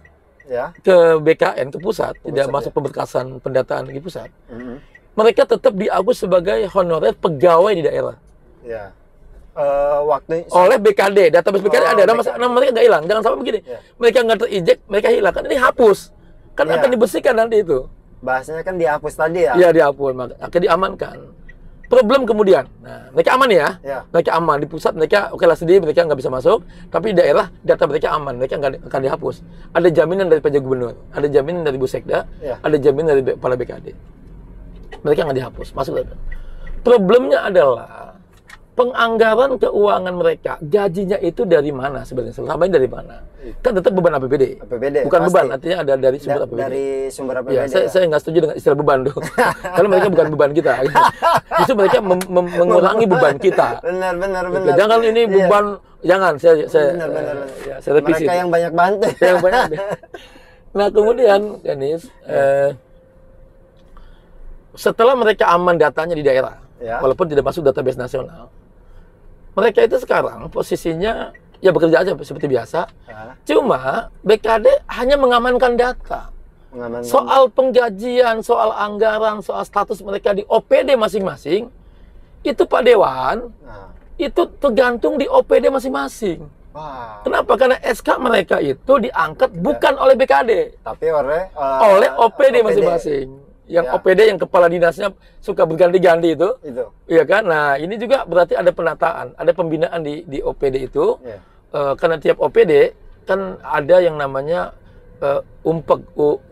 ke BKN, ke pusat, tidak masuk pemberkasan pendataan di pusat, mereka tetap diakui sebagai honorer pegawai di daerah. Oleh BKD, database BKD ada, nama mereka nggak hilang. Jangan sampai begini, mereka nggak terinjek, mereka hilang. Kan ini hapus, kan akan dibersihkan nanti itu. Bahasanya kan dihapus tadi ya? Iya dihapus, akan diamankan. Problem kemudian, nah mereka aman ya, mereka aman di pusat, mereka oke lah sedih, mereka nggak bisa masuk, tapi di daerah data mereka aman, mereka nggak akan dihapus. Ada jaminan dari PJ Gubernur, ada jaminan dari Bu Sekda, ada jaminan dari kepala BKD, mereka nggak dihapus, masuk data. Problemnya adalah penganggaran keuangan mereka, gajinya itu dari mana sebenarnya? Selama ini dari mana? Kan tetap beban APBD. Bukan pasti. Beban, artinya ada dari sumber APBD. Dari sumber APBD. Ya, saya nggak setuju dengan istilah beban tuh. Karena mereka bukan beban kita. Gitu. Justru mereka mengurangi beban kita. Benar. Jangan ini beban, jangan. Saya revisi. Mereka yang banyak bantu. Nah kemudian, Ganis, setelah mereka aman datanya di daerah, Ya. walaupun tidak masuk database nasional, mereka itu sekarang posisinya ya bekerja aja seperti biasa. Ya. Cuma BKD hanya mengamankan data. Mengamankan. Soal penggajian, soal anggaran, soal status mereka di OPD masing-masing, itu Pak Dewan, Nah. itu tergantung di OPD masing-masing. Wah. Kenapa? Karena SK mereka itu diangkat bukan oleh BKD, Tapi oleh OPD masing-masing. Yang Ya. OPD yang kepala dinasnya suka berganti-ganti itu, Itu. iya kan? Nah, ini juga berarti ada penataan, ada pembinaan di OPD itu. Ya. Karena tiap OPD kan ada yang namanya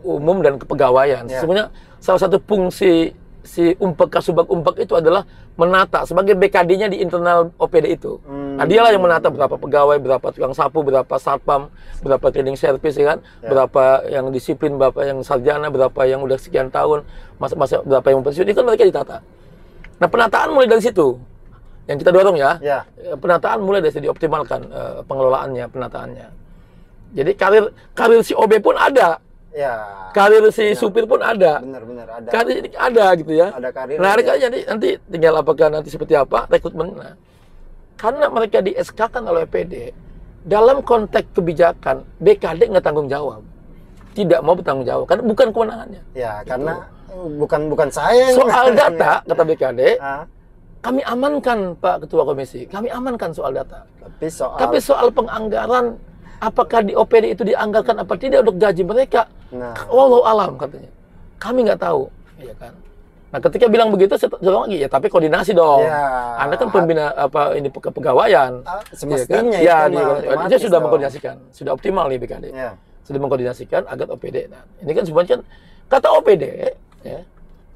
umum dan kepegawaian. Ya. Sebenarnya salah satu fungsi si Kasubag Umpek itu adalah menata sebagai BKD-nya di internal OPD itu. Nah, dialah yang menata berapa pegawai, berapa tukang sapu, berapa satpam, berapa cleaning service, ya kan? Ya. Berapa yang disiplin, berapa yang sarjana, berapa yang udah sekian tahun, masa berapa yang pensiun, itu kan mereka ditata. Nah, penataan mulai dari situ. Yang kita dorong ya. Ya. Penataan mulai dari situ dioptimalkan pengelolaannya, penataannya. Jadi karir si OB pun ada. Ya. Karir si supir pun ada. Benar ada. Karir ada gitu ya. Ada karir. Nah, mereka nanti tinggal apakah nanti seperti apa rekrutmen. Nah, karena mereka di SK kan oleh PD, dalam konteks kebijakan BKD nggak tanggung jawab, tidak mau bertanggung jawab karena bukan kewenangannya. Ya, karena bukan saya yang Soal data kata BKD, Ah, kami amankan Pak Ketua Komisi, kami amankan soal data. tapi Soal penganggaran, apakah di OPD itu dianggarkan apa tidak untuk gaji mereka? nah, Wallahu alam katanya. Kami nggak tahu, ya kan. Nah, ketika bilang begitu, saya bilang lagi ya, tapi koordinasi dong. Ya. Anda kan pembina kepegawaian. semestinya ya kan? itu Ya, mah otomatis dia sudah dong. mengkoordinasikan, sudah optimal nih BKD. Ya. Sudah mengkoordinasikan agar OPD. Nah, ini kan semuanya kan kata OPD, ya.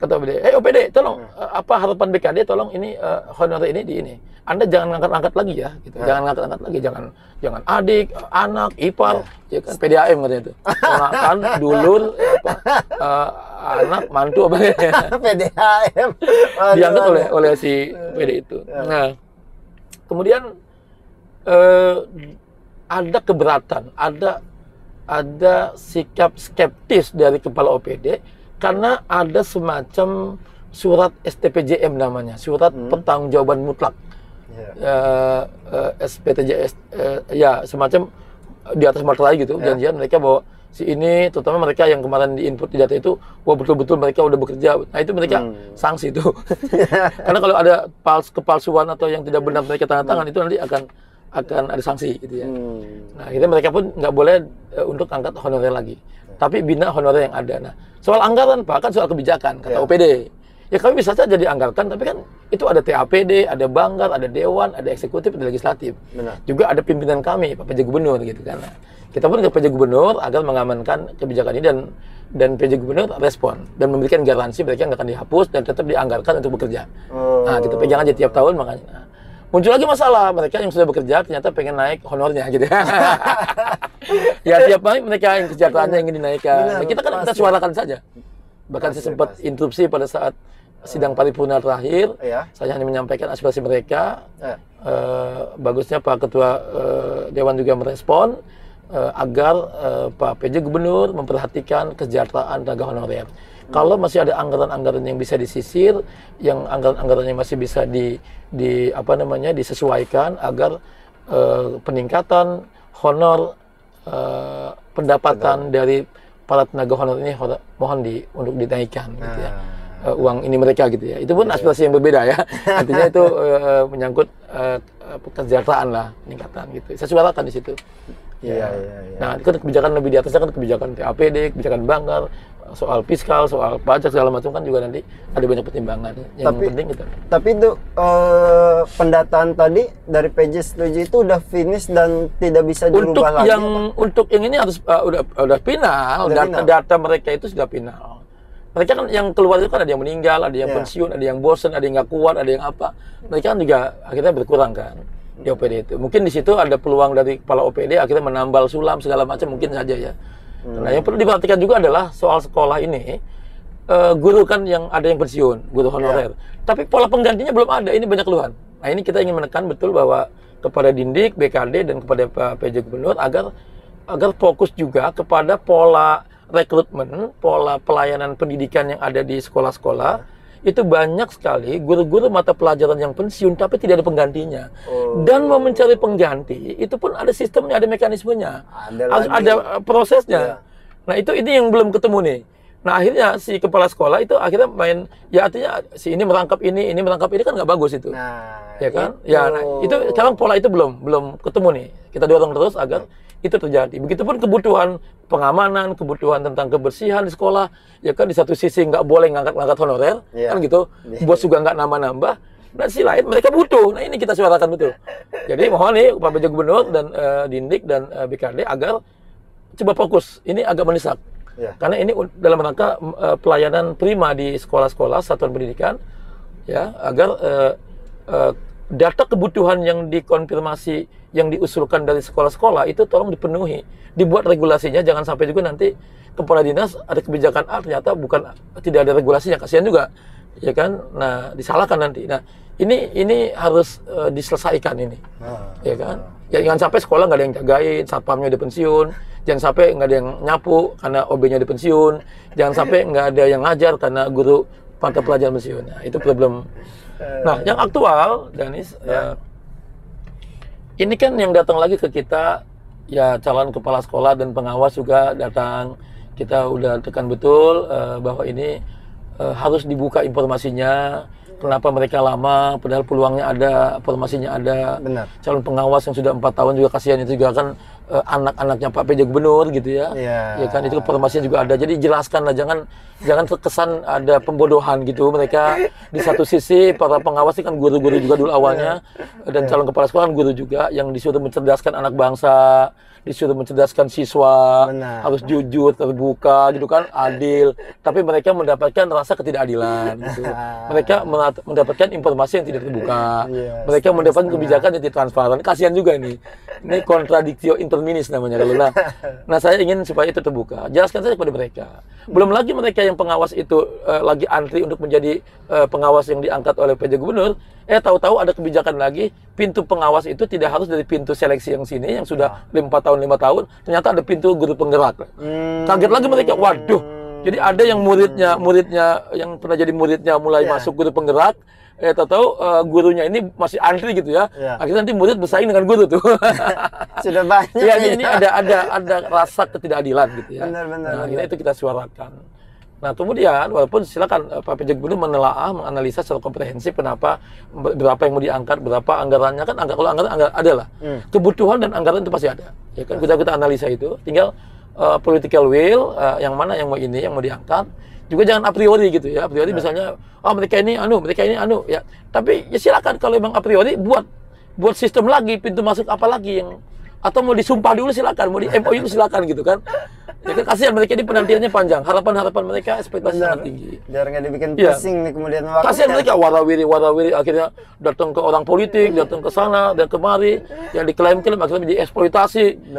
Kata OPD, OPD, tolong apa harapan BKD, tolong ini honorer ini di ini. Anda jangan ngangkat-ngangkat lagi ya, gitu. Jangan ngangkat-ngangkat lagi, jangan adik, anak, ipar, ya kan PDAM katanya itu. Ponakan, dulur, anak, mantu apa ya. PDAM. Diangkat oleh si PD itu. Nah, kemudian ada keberatan, ada sikap skeptis dari kepala OPD karena ada semacam surat STPJM namanya, surat pertanggungjawaban mutlak. SPTJS, ya semacam di atas materai gitu, janjian mereka bahwa si ini, terutama mereka yang kemarin diinput di data itu, wah betul-betul mereka udah bekerja. Nah itu mereka sanksi itu. Karena kalau ada kepalsuan atau yang tidak benar mereka tanda tangan itu nanti akan ada sanksi gitu ya. Nah akhirnya mereka pun nggak boleh untuk angkat honorer lagi, tapi bina honorer yang ada. Nah soal anggaran Pak kan soal kebijakan kata OPD. Ya kami bisa saja dianggarkan, tapi kan itu ada TAPD, ada Banggar, ada Dewan, ada Eksekutif, ada Legislatif. Benar. Juga ada pimpinan kami, Pak PJ Gubernur gitu kan. Nah, kita pun ke PJ Gubernur agar mengamankan kebijakan ini dan PJ Gubernur respon dan memberikan garansi mereka nggak akan dihapus dan tetap dianggarkan untuk bekerja. Nah kita pegang aja tiap tahun makanya. Nah, muncul lagi masalah, mereka yang sudah bekerja ternyata pengen naik honornya gitu. Ya tiap kali mereka yang kesejahteraannya ingin dinaikkan. Nah, kita suarakan saja. Bahkan saya sempat interupsi pada saat sidang paripurna terakhir, saya hanya menyampaikan aspirasi mereka. Bagusnya Pak Ketua Dewan juga merespon agar Pak PJ Gubernur memperhatikan kesejahteraan tenaga honorer. Kalau masih ada anggaran-anggaran yang bisa disisir, yang anggaran-anggaran yang masih bisa disesuaikan agar peningkatan honor pendapatan dari para tenaga honor ini mohon untuk dinaikkan gitu ya. Uang ini mereka gitu ya. Itu pun aspirasi yang berbeda ya. Artinya itu menyangkut kesejahteraan lah, peningkatan gitu. Saya suarakan di situ. Iya. Nah, itu kan kebijakan lebih di atasnya kan kebijakan TAPD, kebijakan Banggar, soal fiskal, soal pajak segala macam kan juga nanti ada banyak pertimbangan. Yang penting gitu. Tapi itu pendataan tadi dari PJ setuju itu udah finish dan tidak bisa dirubah lagi. Untuk yang ini harus udah final. Data mereka itu sudah final. Mereka kan yang keluar itu kan ada yang meninggal, ada yang pensiun, ada yang bosan, ada yang nggak kuat, ada yang apa. Mereka kan juga akhirnya berkurang kan di OPD itu. Mungkin di situ ada peluang dari kepala OPD akhirnya menambal sulam segala macam mungkin saja ya. Nah yang perlu diperhatikan juga adalah soal sekolah ini, guru kan yang ada yang pensiun, guru honorer. Tapi pola penggantinya belum ada, ini banyak keluhan. Nah ini kita ingin menekan betul bahwa kepada Dindik, BKD dan kepada Pak PJ Gubernur agar fokus juga kepada pola rekrutmen, pola pelayanan pendidikan yang ada di sekolah-sekolah, itu banyak sekali guru-guru mata pelajaran yang pensiun tapi tidak ada penggantinya. Dan mau mencari pengganti itu pun ada sistemnya, ada mekanismenya, ada prosesnya. Nah ini yang belum ketemu nih. Nah akhirnya si kepala sekolah itu akhirnya main, ya artinya si ini merangkap ini kan nggak bagus itu. Ya kan? Ya, nah, itu sekarang pola itu belum ketemu nih. Kita dorong terus agar itu terjadi. Begitupun kebutuhan pengamanan, kebutuhan tentang kebersihan di sekolah, ya kan di satu sisi nggak boleh ngangkat honorer, kan gitu. Bos juga nggak nambah-nambah. Dan sisi lain mereka butuh. Nah ini kita suarakan betul. Jadi mohon nih Pak PJ Gubernur dan Dindik dan BKD agar coba fokus. Ini agak mendesak. Karena ini dalam rangka pelayanan prima di sekolah-sekolah satuan pendidikan, ya agar data kebutuhan yang dikonfirmasi yang diusulkan dari sekolah-sekolah itu tolong dipenuhi, dibuat regulasinya, jangan sampai juga nanti kepala dinas ada kebijakan A ternyata tidak ada regulasinya, kasihan juga, ya kan? Nah disalahkan nanti. Nah ini harus diselesaikan ini, ya kan? Ya, jangan sampai sekolah nggak ada yang jagain, satpamnya udah pensiun, jangan sampai nggak ada yang nyapu karena OB-nya udah pensiun, jangan sampai nggak ada yang ngajar karena guru mata pelajaran pensiun. Nah, itu problem. Nah, yang aktual, Danis, ini kan yang datang lagi ke kita, ya calon kepala sekolah dan pengawas juga datang. Kita udah tekan betul bahwa ini harus dibuka informasinya. Kenapa mereka lama, padahal peluangnya ada, informasinya ada. Benar. Calon pengawas yang sudah 4 tahun juga kasihan, itu juga kan anak-anaknya Pak PJ Gubernur gitu ya. Ya kan itu informasinya juga ada. Jadi jelaskanlah, jangan terkesan ada pembodohan gitu. Mereka di satu sisi para pengawas ini kan guru-guru juga dulu awalnya, dan calon kepala sekolah kan guru juga yang disuruh mencerdaskan anak bangsa, disuruh mencerdaskan siswa, harus jujur, terbuka gitu kan, adil. Tapi mereka mendapatkan rasa ketidakadilan gitu. Mereka mendapatkan informasi yang tidak terbuka. Mereka mendapatkan kebijakan yang tidak transparan. Kasihan juga ini. Ini contradictio interminis namanya kalau. Nah saya ingin supaya itu terbuka. Jelaskan saja kepada mereka. Belum lagi mereka yang pengawas itu lagi antri untuk menjadi pengawas yang diangkat oleh PJ Gubernur. Tahu-tahu ada kebijakan lagi, pintu pengawas itu tidak harus dari pintu seleksi yang sini yang sudah 5 tahun, ternyata ada pintu guru penggerak. Kaget lagi mereka, waduh. Jadi ada yang muridnya yang pernah jadi muridnya mulai masuk guru penggerak, tahu-tahu gurunya ini masih antri gitu ya. Akhirnya nanti murid bersaing dengan guru tuh. Sudah banyak. Ya, ini ada rasa ketidakadilan gitu ya. Benar. Nah, itu kita suarakan. Nah, kemudian walaupun silakan Pak PJ Gubernur menelaah, menganalisa secara komprehensif kenapa, berapa yang mau diangkat, berapa anggarannya kan, kalau anggaran ada lah. Kebutuhan dan anggaran itu pasti ada. Ya kan kita analisa itu, tinggal political will, yang mana yang mau diangkat. Juga jangan a priori gitu ya. A priori misalnya mereka ini anu ya. Tapi ya silakan kalau memang a priori buat sistem lagi, pintu masuk apa lagi yang, atau mau disumpah dulu silakan, mau di MOU silakan gitu kan. Ya kan kasihan mereka ini penantiannya panjang, harapan mereka ekspektasi sangat tinggi. Biar nggak dibikin pusing nih kemudian waktu. Kasihan mereka warawiri akhirnya datang ke orang politik, datang ke sana dan kemari, yang diklaim akhirnya menjadi eksploitasi.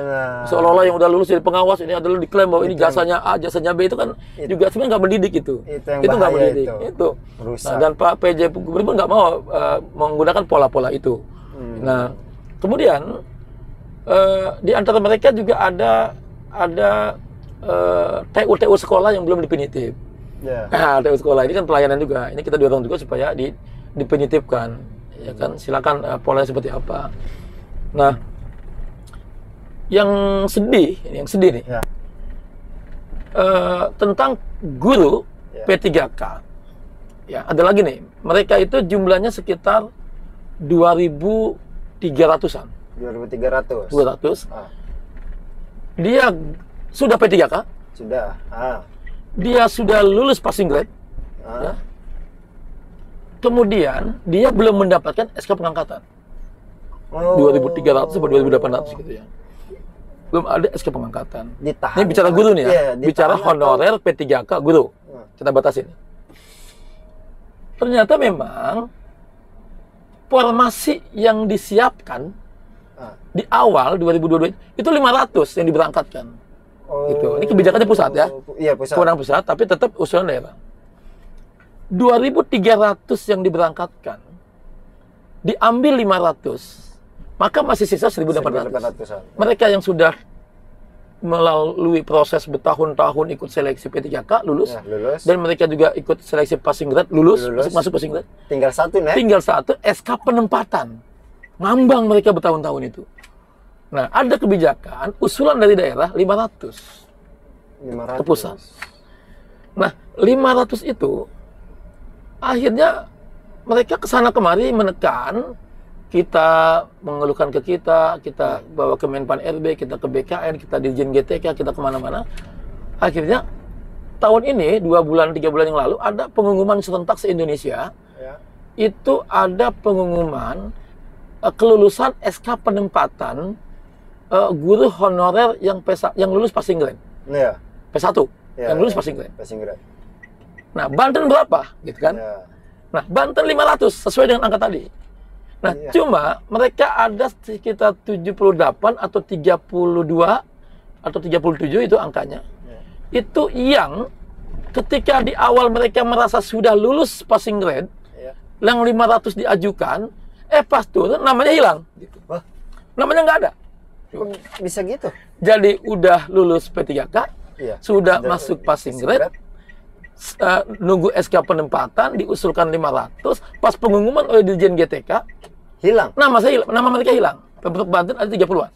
Seolah-olah yang udah lulus jadi pengawas ini adalah diklaim bahwa ini jasanya A, jasanya B, itu kan juga sebenarnya nggak mendidik itu. Itu nggak mendidik. Itu. Nah, dan Pak PJ Gubernur nggak mau menggunakan pola-pola itu. Nah, kemudian di antara mereka juga ada TU sekolah yang belum definitif. Nah, TU sekolah ini kan pelayanan juga. Ini kita dorong juga supaya definitifkan. Ya kan, silakan polanya seperti apa. Nah, yang sedih nih. Tentang guru P3K. Ya, ada lagi nih. Mereka itu jumlahnya sekitar 2.300-an. 200. Dia sudah P3K? Sudah. Dia sudah lulus passing grade. Ya. Kemudian dia belum mendapatkan SK pengangkatan. 2.300 sampai 2.800 gitu ya. Belum ada SK pengangkatan. Ini bicara guru nih ya. Bicara honorer P3K guru. Kita batasin. Ternyata memang formasi yang disiapkan di awal 2022 itu 500 yang diberangkatkan. Gitu. Ini kebijakannya pusat ya. Iya, pusat. Kewenangan pusat, tapi tetap usulan daerah. 2.300 yang diberangkatkan. Diambil 500. Maka masih sisa 1.800. Mereka yang sudah melalui proses bertahun-tahun ikut seleksi P3K, lulus. Ya, lulus. Dan mereka juga ikut seleksi passing grade, lulus. Masuk passing grade. Tinggal satu, Nek. Tinggal satu, SK penempatan. Ngambang mereka bertahun-tahun itu. Nah, ada kebijakan, usulan dari daerah 500 ke pusat. Nah, 500 itu akhirnya mereka kesana kemari menekan, kita mengeluhkan ke kita bawa ke Menpan RB, kita ke BKN, kita Dirjen GTK, kita kemana-mana. Akhirnya tahun ini 2 bulan 3 bulan yang lalu ada pengumuman serentak se-Indonesia. Ya. Itu ada pengumuman kelulusan SK penempatan guru honorer yang lulus passing grade. Ya. P1 Ya, yang lulus passing grade. Passing grade. Nah, Banten berapa? Gitu kan? Ya. Nah, Banten 500 sesuai dengan angka tadi. Nah, cuma mereka ada sekitar 78 atau 32 atau 37 itu angkanya. Itu yang ketika di awal mereka merasa sudah lulus passing grade, yang 500 diajukan, pas turun namanya hilang. Gitu. Namanya nggak ada. Bisa gitu? Jadi udah lulus P3K, sudah masuk passing grade, nunggu SK penempatan, diusulkan 500, pas pengumuman oleh Dirjen GTK, hilang. Nama mereka hilang. Pemprov Banten ada 30-an.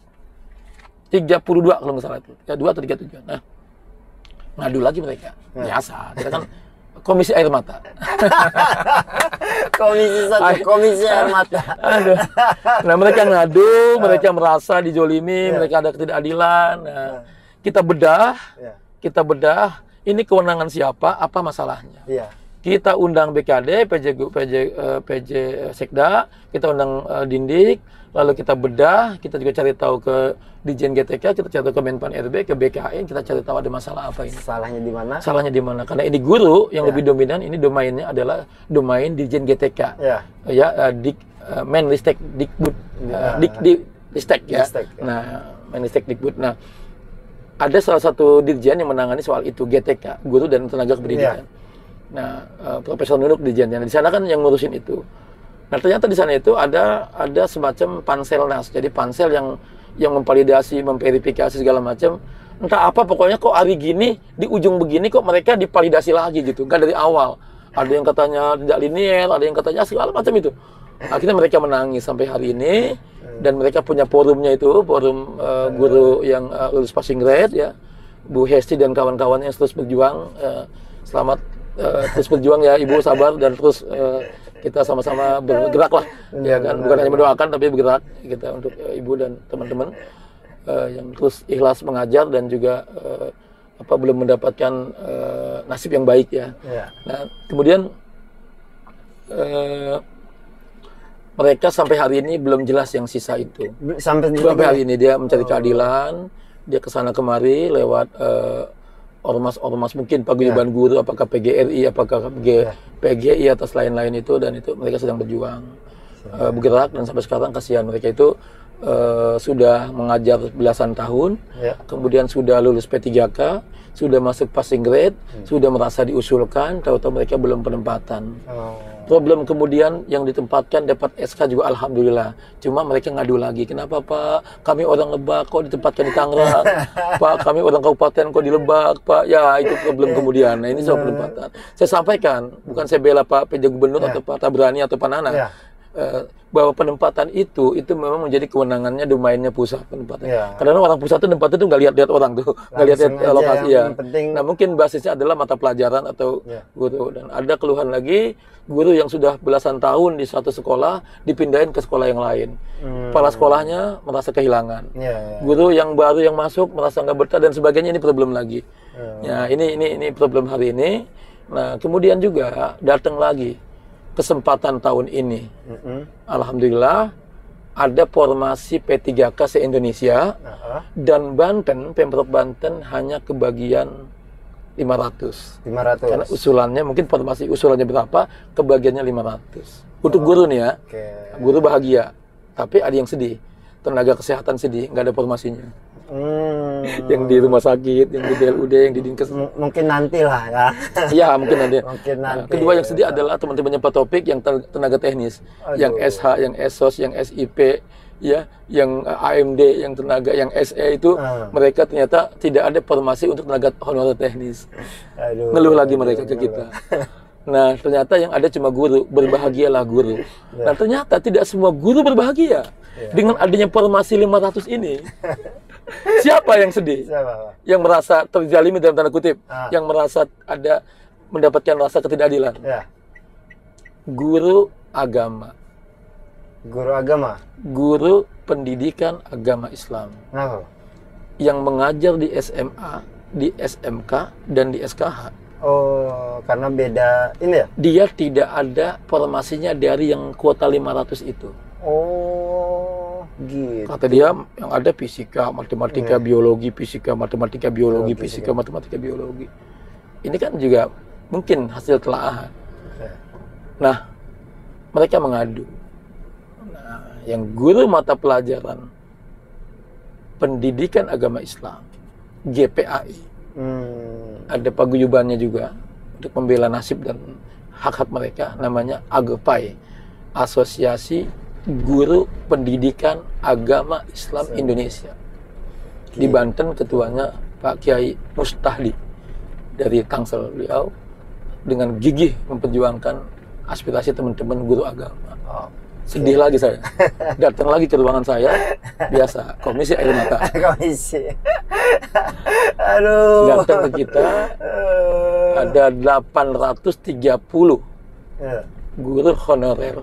32 kalau nggak salah itu. Ya 2 atau 37. Nah, ngadu lagi mereka. Biasa. Kita kan komisi air mata. komisi air mata. Aduh. Nah, mereka ngadu, mereka merasa dijolimi, mereka ada ketidakadilan. Nah, kita bedah, ini kewenangan siapa, apa masalahnya. Kita undang BKD, PJ Sekda, kita undang Dindik, lalu kita bedah, kita juga cari tahu ke Dirjen GTK, kita cari tahu ke Menpan RB, ke BKN, kita cari tahu ada masalah apa ini. Salahnya di mana? Salahnya di mana? Karena ini guru yang lebih dominan, ini domainnya adalah domain Dirjen GTK. Menristek Dikbud, Dikdistek ya. Nah, Menristek Dikbud. Nah, ada salah satu dirjen yang menangani soal itu, GTK, guru dan tenaga kependidikan. Nah, Profesor Nunuk dirjennya. Di sana kan yang ngurusin itu. Nah, ternyata di sana itu ada semacam panselnas. Jadi pansel yang memvalidasi, memverifikasi segala macam. Entah apa, pokoknya kok hari gini di ujung begini kok mereka divalidasi lagi gitu. Enggak dari awal. Ada yang katanya tidak linear, ada yang katanya segala macam itu. Akhirnya mereka menangis sampai hari ini, dan mereka punya forumnya itu, forum guru yang lulus passing grade ya. Bu Hesti dan kawan-kawannya yang terus berjuang. Selamat terus berjuang ya Ibu, sabar, dan terus kita sama-sama bergerak lah ya kan, bukan hanya mendoakan tapi bergerak kita untuk Ibu dan teman-teman yang terus ikhlas mengajar dan juga belum mendapatkan nasib yang baik ya. Nah, kemudian mereka sampai hari ini belum jelas yang sisa itu. Sampai hari ini dia mencari keadilan, dia kesana kemari lewat ormas-ormas mungkin paguyuban guru, apakah PGRI, apakah PGI atau lain-lain itu, dan itu mereka sedang berjuang, bergerak, dan sampai sekarang kasihan mereka itu sudah mengajar belasan tahun, kemudian sudah lulus P3K, sudah masuk passing grade, sudah merasa diusulkan, tahu-tahu mereka belum penempatan. Problem kemudian yang ditempatkan dapat SK juga alhamdulillah. Cuma mereka ngadu lagi, kenapa Pak? Kami orang Lebak kok ditempatkan di Tangerang. Pak, kami orang kabupaten kok di Lebak, Pak. Ya, itu problem kemudian. Nah, ini soal penempatan. Saya sampaikan, bukan saya bela Pak PJ Gubernur atau Pak Tabrani atau Pak Nana. Bahwa penempatan itu memang menjadi kewenangannya, domainnya pusat penempatan. Karena orang pusat itu tempat itu nggak lihat-lihat orang tuh, nggak lihat lokasi ya. Nah, mungkin basisnya adalah mata pelajaran atau guru. Dan ada keluhan lagi, guru yang sudah belasan tahun di satu sekolah dipindahin ke sekolah yang lain. Kepala sekolahnya merasa kehilangan. Guru yang baru yang masuk merasa nggak betah dan sebagainya, ini problem lagi. Ya, ini problem hari ini. Nah, kemudian juga datang lagi kesempatan tahun ini. Alhamdulillah ada formasi P3K se-Indonesia, dan Banten, Pemprov Banten hanya kebagian 500. Karena usulannya, mungkin formasi usulannya berapa, kebagiannya 500. Untuk guru nih ya, guru bahagia. Tapi ada yang sedih, tenaga kesehatan sedih, nggak ada formasinya. Yang di rumah sakit, yang di BLUD, yang di Dinkes. Mungkin nanti lah ya. Iya, mungkin nanti. Nanti. Kedua yang sedih adalah teman-temannya Pak Topik yang tenaga teknis, yang SH, yang SOS, yang SIP, ya, yang AMD, yang tenaga, yang SE itu mereka ternyata tidak ada formasi untuk tenaga honorer teknis. Aduh, Ngeluh lagi mereka ke kita. Nah, ternyata yang ada cuma guru, berbahagialah guru. Nah, ternyata tidak semua guru berbahagia dengan adanya formasi 500 ini. Siapa yang sedih? Siapa? Yang merasa terzalimi dalam tanda kutip, yang merasa ada mendapatkan rasa ketidakadilan. Ya. Guru agama. Guru agama. Guru pendidikan agama Islam. Kenapa? Yang mengajar di SMA, di SMK, dan di SKH. Oh, karena beda ini ya? Dia tidak ada formasinya dari yang kuota 500 itu. Oh, gitu. Kata dia yang ada fisika, matematika, biologi, fisika, matematika, biologi, fisika, matematika, biologi. Ini kan juga mungkin hasil telaahan. Nah, mereka mengadu. Nah, yang guru mata pelajaran pendidikan agama Islam, GPAI, ada paguyubannya juga untuk membela nasib dan hak-hak mereka, namanya AGPAI, Asosiasi Guru Pendidikan Agama Islam Indonesia. Di Banten ketuanya Pak Kiai Mustahli dari Tangsel, beliau dengan gigih memperjuangkan aspirasi teman-teman guru agama. Sedih lagi saya. Datang lagi ke ruangan saya, biasa, komisi air mata. Komisi. Aduh. Datang ke kita, ada 830 guru honorer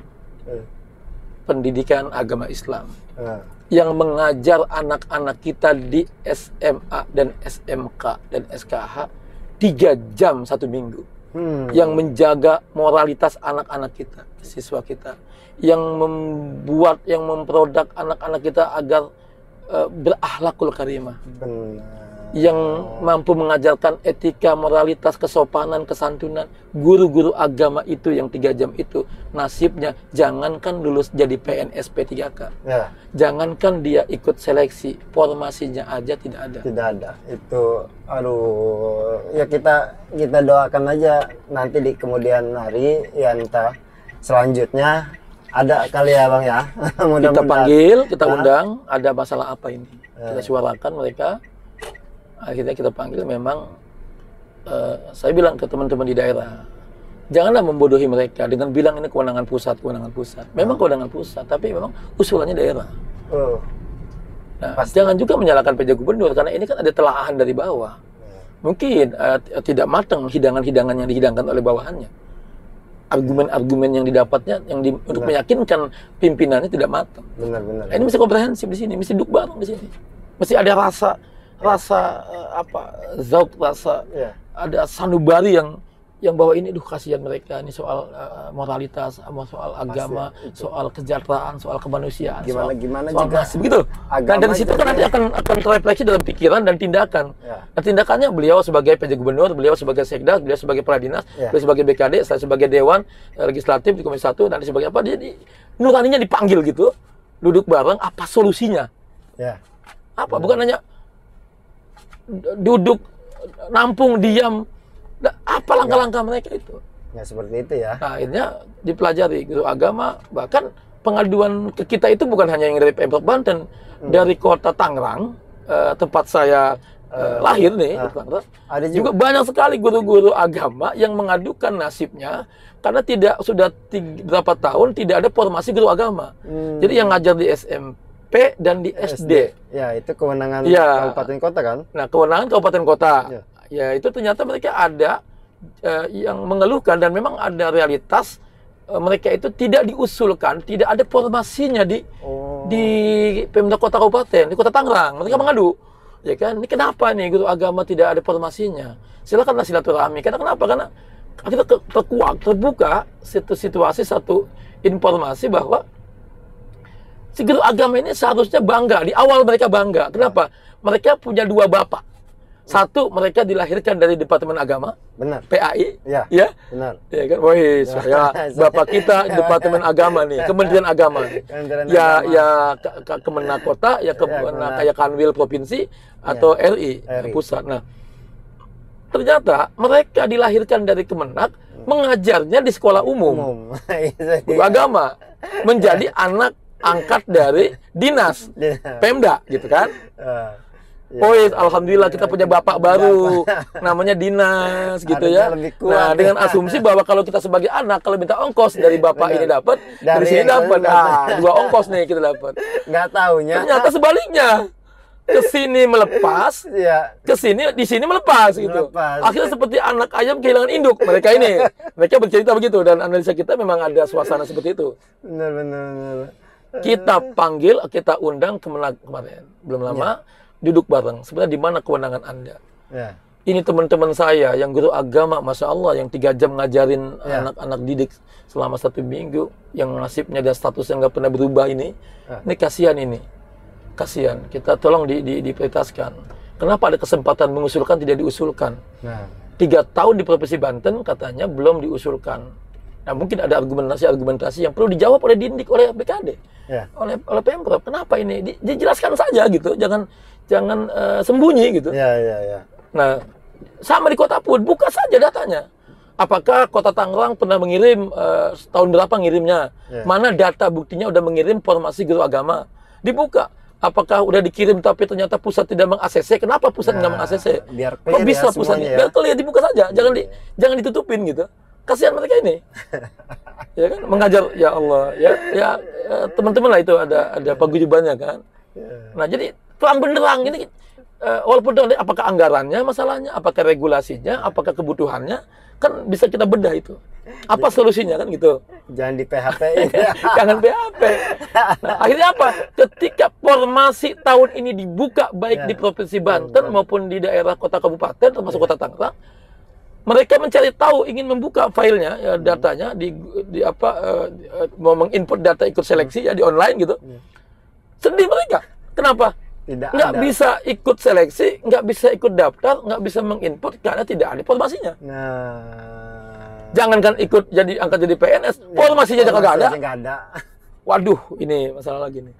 pendidikan agama Islam yang mengajar anak-anak kita di SMA dan SMK dan SKH 3 jam 1 minggu. Yang menjaga moralitas anak-anak kita, siswa kita, yang membuat, yang memproduk anak-anak kita agar berakhlakul karimah. Yang mampu mengajarkan etika, moralitas, kesopanan, kesantunan. Guru-guru agama itu yang 3 jam itu nasibnya jangankan lulus jadi PNS P3K. Jangankan dia ikut seleksi, formasinya aja tidak ada. Tidak ada. Itu aduh, ya kita doakan aja nanti di kemudian hari ya entah selanjutnya ada kali ya Bang ya. Kita panggil, kita undang, ada masalah apa ini? Kita suarakan mereka. Akhirnya kita panggil, memang saya bilang ke teman-teman di daerah, janganlah membodohi mereka dengan bilang ini kewenangan pusat, kewenangan pusat. Memang kewenangan pusat, tapi memang usulannya daerah. Nah, jangan juga menyalahkan PJ Gubernur, karena ini kan ada telaahan dari bawah. Mungkin tidak matang hidangan-hidangan yang dihidangkan oleh bawahannya. Argumen-argumen yang didapatnya, untuk meyakinkan pimpinannya tidak matang. Benar. Ini mesti komprehensif di sini, mesti duduk bareng di sini. Mesti ada rasa zauk, rasa ada sanubari yang bahwa ini kasihan mereka, ini soal moralitas, soal agama, soal kesejahteraan, soal kemanusiaan, gimana soal juga nasib gitu. Dan dari situ kan nanti akan terefleksi dalam pikiran dan tindakan. Dan tindakannya beliau sebagai PJ Gubernur, beliau sebagai Sekda, beliau sebagai Kepala Dinas, beliau sebagai BKD, saya sebagai Dewan Legislatif di Komisi 1, nanti sebagai apa, dia nuraninya dipanggil gitu, duduk bareng, apa solusinya? Apa? Bukan hanya duduk nampung diam. Apa langkah-langkah mereka itu? Ya seperti itu ya. Nah, akhirnya dipelajari guru agama, bahkan pengaduan ke kita itu bukan hanya yang dari Pemprov Banten, dari kota Tangerang, tempat saya lahir nih, ada juga banyak sekali guru-guru agama yang mengadukan nasibnya karena sudah berapa tahun tidak ada formasi guru agama. Jadi yang ngajar di SMP dan di SD. Ya, itu kewenangan kabupaten kota kan? Nah, kewenangan kabupaten kota. Ya, itu ternyata mereka ada yang mengeluhkan, dan memang ada realitas mereka itu tidak diusulkan, tidak ada formasinya di Pemda Kota Kabupaten, di Kota Tangerang. Mereka mengadu. Ya kan, ini kenapa nih guru agama tidak ada formasinya? Silakanlah silaturahmi. Karena kenapa? Karena kita terbuka situasi, satu informasi bahwa si guru agama ini seharusnya bangga. Di awal mereka bangga. Kenapa? Mereka punya 2 bapak. Satu, mereka dilahirkan dari Departemen Agama. Benar. PAI. Ya. Benar. Ya kan? Woi, saya bapak kita Departemen Agama nih, Kementerian Agama nih. Kemenak Kota, kayak Kanwil Provinsi atau RI pusat. Nah, ternyata mereka dilahirkan dari Kemenak, mengajarnya di sekolah umum. Guru agama, menjadi anak angkat dari dinas Pemda gitu kan. Ya, Oh, alhamdulillah kita punya bapak baru, namanya dinas gitu ya. Nah, dengan asumsi bahwa kalau kita sebagai anak kalau minta ongkos dari bapak ini dapat, dari sini dapat, dua ongkos nih kita dapat. Nggak taunya. Ternyata sebaliknya, ke sini melepas, ke sini di sini melepas gitu. Akhirnya seperti anak ayam kehilangan induk mereka ini. Mereka bercerita begitu dan analisa kita memang ada suasana seperti itu. Benar. Kita panggil, kita undang Kemenag kemarin, belum lama. Duduk bareng, sebenarnya di mana kewenangan Anda? Ini teman-teman saya yang guru agama, Masya Allah, yang 3 jam ngajarin anak-anak didik selama 1 minggu, yang nasibnya dan statusnya nggak pernah berubah ini kasihan ini. Kasihan, kita tolong diprioritaskan. Kenapa ada kesempatan mengusulkan tidak diusulkan? 3 tahun di Provinsi Banten katanya belum diusulkan. Nah, mungkin ada argumentasi yang perlu dijawab oleh Dindik, oleh BKD, oleh Pemprov. Kenapa ini? Dijelaskan saja gitu, jangan sembunyi gitu. Nah, sama di kota pun, buka saja datanya. Apakah kota Tangerang pernah mengirim, tahun berapa ngirimnya? Mana data buktinya udah mengirim formasi guru agama? Dibuka. Apakah udah dikirim tapi ternyata pusat tidak meng-ACC? Kenapa pusat nggak meng-ACC? Kok bisa pusatnya? Biar clear, dibuka saja. Jangan ditutupin gitu. Kasihan mereka ini. Ya kan, mengajar, ya Allah, ya teman-teman lah itu ada paguyubannya kan. Nah, jadi terang benderang ini, walaupun apakah anggarannya masalahnya, apakah regulasinya, apakah kebutuhannya, kan bisa kita bedah itu. Apa solusinya kan gitu. Jangan di PHP. Jangan PHP. Nah, akhirnya apa? Ketika formasi tahun ini dibuka baik di Provinsi Banten maupun di daerah kota kabupaten termasuk kota Tangerang, mereka mencari tahu, ingin membuka filenya, datanya mau menginput data ikut seleksi ya di online gitu. Sedih mereka. Kenapa? Nggak bisa ikut seleksi, nggak bisa ikut daftar, nggak bisa menginput karena tidak ada formasinya. Jangankan ikut angkat jadi PNS, formasinya nggak ada. Waduh, ini masalah lagi nih.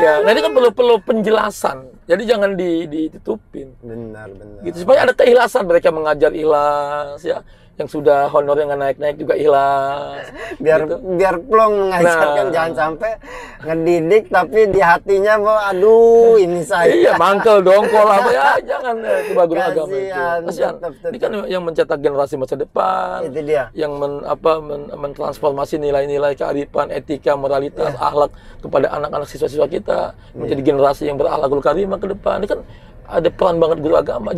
Ya, nah ini kan perlu penjelasan. Jadi jangan ditutupin. Benar. Gitu, supaya ada keikhlasan, mereka mengajar ikhlas ya. Yang sudah honornya nggak naik-naik juga ikhlas. Biar plong mengajarkan, jangan sampai ngedidik tapi di hatinya mau aduh ini saya. Iya, mangkel dongkol apa ya, jangan coba guru agama itu. Kasihan. Ini kan yang mencetak generasi masa depan. Itu dia. Yang mentransformasi nilai-nilai kearifan, etika, moralitas, akhlak kepada anak-anak siswa-siswa kita, menjadi generasi yang berakhlakul karimah ke depan. Ini kan ada peran banget guru agama.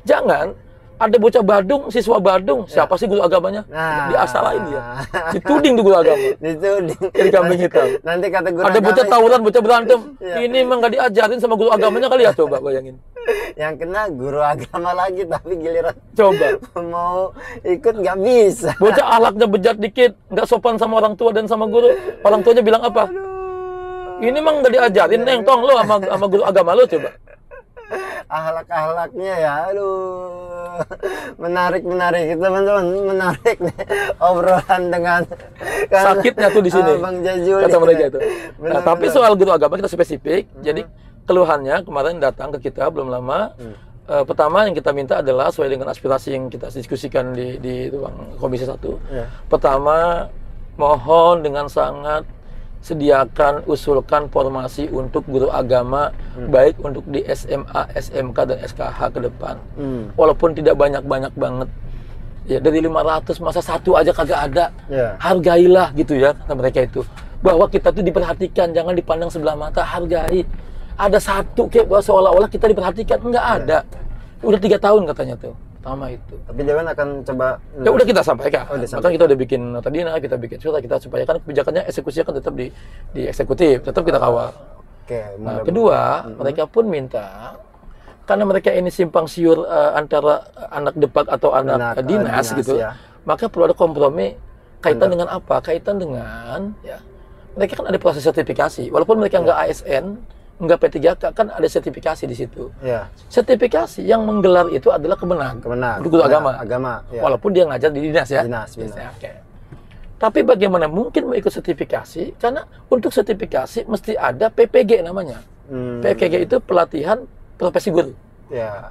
Jangan ada bocah Badung, siswa Badung, siapa sih guru agamanya? Diasalain dia. Dituding tuh guru agama. Dituding. Jadi kambing hitam. Nanti kata guru ada bocah tawuran, bocah berantem. Ini emang nggak diajarin sama guru agamanya kali ya, coba bayangin. Yang kena guru agama lagi, tapi giliran coba mau ikut nggak bisa. Bocah akhlaknya bejat dikit, nggak sopan sama orang tua dan sama guru. Orang tuanya bilang apa? Ini emang nggak diajarin, Neng, tong lo sama guru agama lo, coba. Ahlak-ahlaknya ya, aduh, menarik teman-teman, menarik nih obrolan dengan sakitnya tuh di sini, Bang Jajuli, kata mereka itu. Nah, tapi soal guru agama kita spesifik, jadi keluhannya kemarin datang ke kita belum lama. Pertama yang kita minta adalah sesuai dengan aspirasi yang kita diskusikan di ruang Komisi 1. Pertama, mohon dengan sangat sediakan, usulkan formasi untuk guru agama, baik untuk di SMA, SMK, dan SKH ke depan. Walaupun tidak banyak-banyak banget. Ya, dari 500, masa satu aja kagak ada. Hargailah gitu ya, kata mereka itu. Bahwa kita tuh diperhatikan, jangan dipandang sebelah mata, hargai. Ada satu kayak seolah-olah kita diperhatikan, enggak ada. Udah 3 tahun katanya tuh. Pertama itu. Tapi Dewan akan coba. Ya udah kita sampaikan. Maka kita udah bikin nota dina, kita bikin surat, kita supaya kan kebijakannya eksekusinya kan tetap di eksekutif, tetap kita kawal. Nah, kedua, mereka pun minta karena mereka ini simpang siur antara anak depak atau anak dinas gitu, maka perlu ada kompromi kaitan dengan apa? Kaitan dengan mereka kan ada proses sertifikasi, walaupun mereka nggak ASN, nggak P3K, kan ada sertifikasi di situ. Sertifikasi yang menggelar itu adalah Kemenag, guru agama. Walaupun dia ngajar di dinas ya. Dinas. Tapi bagaimana mungkin mau ikut sertifikasi? Karena untuk sertifikasi mesti ada PPG namanya. PPG itu pelatihan profesi guru.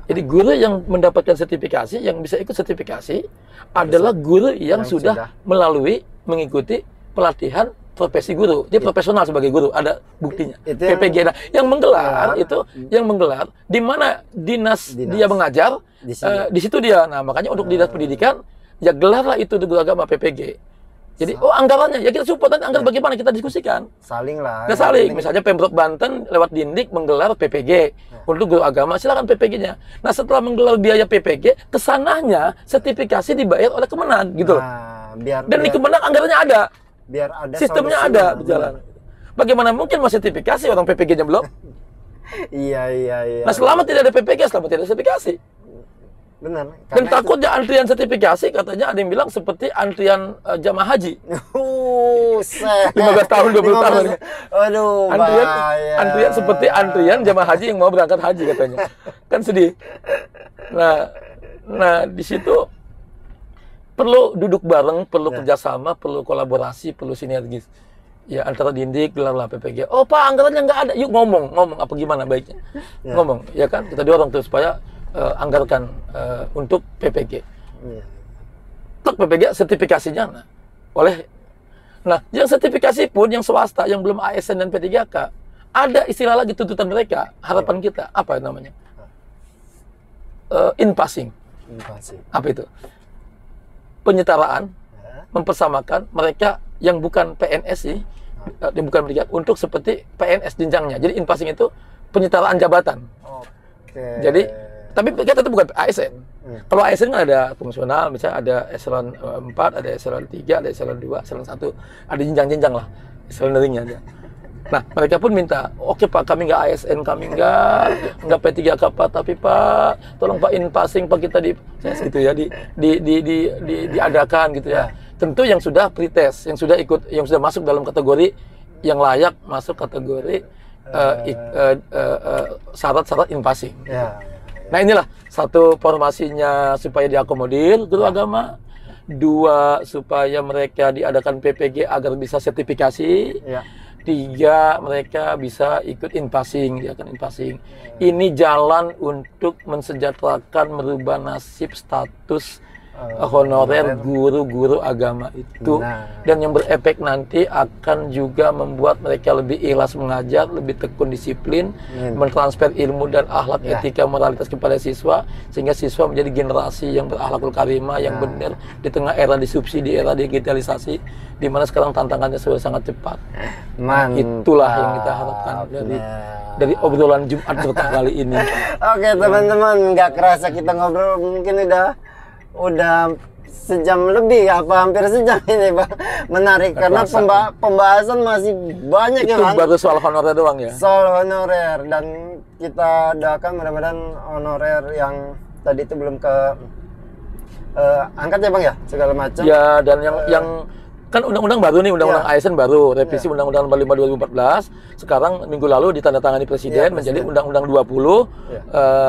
Jadi guru yang mendapatkan sertifikasi, yang bisa ikut sertifikasi adalah guru yang sudah mengikuti pelatihan profesi guru, dia profesional sebagai guru, ada buktinya. Itu yang- PPG. Nah, yang menggelar di mana dinas dia mengajar, di situ dia. Nah, makanya untuk dinas pendidikan ya gelarlah itu di guru agama PPG. Jadi anggarannya ya kita support, nanti anggaran bagaimana kita diskusikan. Saling lah. Kita saling, misalnya Pemprov Banten lewat Dindik menggelar PPG untuk guru agama, silakan PPG-nya. Nah, setelah menggelar biaya PPG, kesananya sertifikasi dibayar oleh Kemenag gitu loh. Nah, Dan di Kemenag anggarannya ada. biar ada Sistemnya solusinya. ada berjalan. Bagaimana mungkin mau sertifikasi orang PPG-nya belum? Iya. Nah, selama tidak ada PPG, selama tidak ada sertifikasi. Benar. Dan takutnya antrian sertifikasi, katanya ada yang bilang seperti antrian jamaah haji. 15 tahun, 20 tahun. Aduh, Antrian seperti antrian jamaah haji yang mau berangkat haji katanya. Kan sedih. Nah di situ perlu duduk bareng, perlu kerjasama, perlu kolaborasi, perlu sinergis. Ya antara Dindik, gelarlah PPG. Oh Pak, anggarannya nggak ada. Yuk ngomong apa gimana baiknya. Ngomong, ya kan? Kita dorong tuh supaya anggarkan untuk PPG. Tek PPG sertifikasinya Nah, yang sertifikasi pun yang swasta yang belum ASN dan P3K, ada istilah lagi tuntutan mereka, harapan kita apa namanya? In passing. Apa itu? Penyetaraan, mempersamakan mereka yang bukan PNS sih, yang bukan P3K, untuk seperti PNS jenjangnya. Jadi in passing itu penyetaraan jabatan. Jadi tapi kita itu bukan ASN. Kalau ASN kan ada fungsional, misalnya ada eselon 4, ada eselon 3, ada eselon 2, eselon 1, ada jenjang-jenjang lah, eselonnya ada. Nah, mereka pun minta, oke Pak, kami nggak ASN, kami nggak P3K Pak, tapi Pak, tolong Pak in passing Pak kita gitu ya, diadakan gitu ya. Tentu yang sudah pretest, yang sudah masuk dalam kategori yang layak masuk kategori syarat-syarat in passing. Nah inilah satu, formasinya supaya diakomodir guru agama, dua supaya mereka diadakan PPG agar bisa sertifikasi, tiga mereka bisa ikut in passing, Ini jalan untuk mensejahterakan, merubah nasib status honorer guru-guru agama itu, dan yang berefek nanti akan juga membuat mereka lebih ikhlas mengajar, lebih tekun disiplin, mentransfer ilmu dan akhlak, etika, moralitas kepada siswa, sehingga siswa menjadi generasi yang berakhlakul karimah, yang benar di tengah era disubsidi, era digitalisasi, di mana sekarang tantangannya sudah sangat cepat. Itulah yang kita harapkan dari obrolan Jumat berkah kali ini. Oke teman-teman, nggak kerasa kita ngobrol mungkin udah sejam lebih, apa hampir sejam ini Bang. Menarik karena pembahasan masih banyak itu ya Bang. Baru soal honorer doang ya. Soal honorer, dan kita doakan mudah-mudahan honorer yang tadi itu belum ke angkat ya Bang ya, segala macam. Ya, dan yang kan undang-undang baru nih, undang-undang ASN baru, revisi undang-undang nomor 5 2014. Sekarang minggu lalu ditandatangani Presiden menjadi undang-undang 20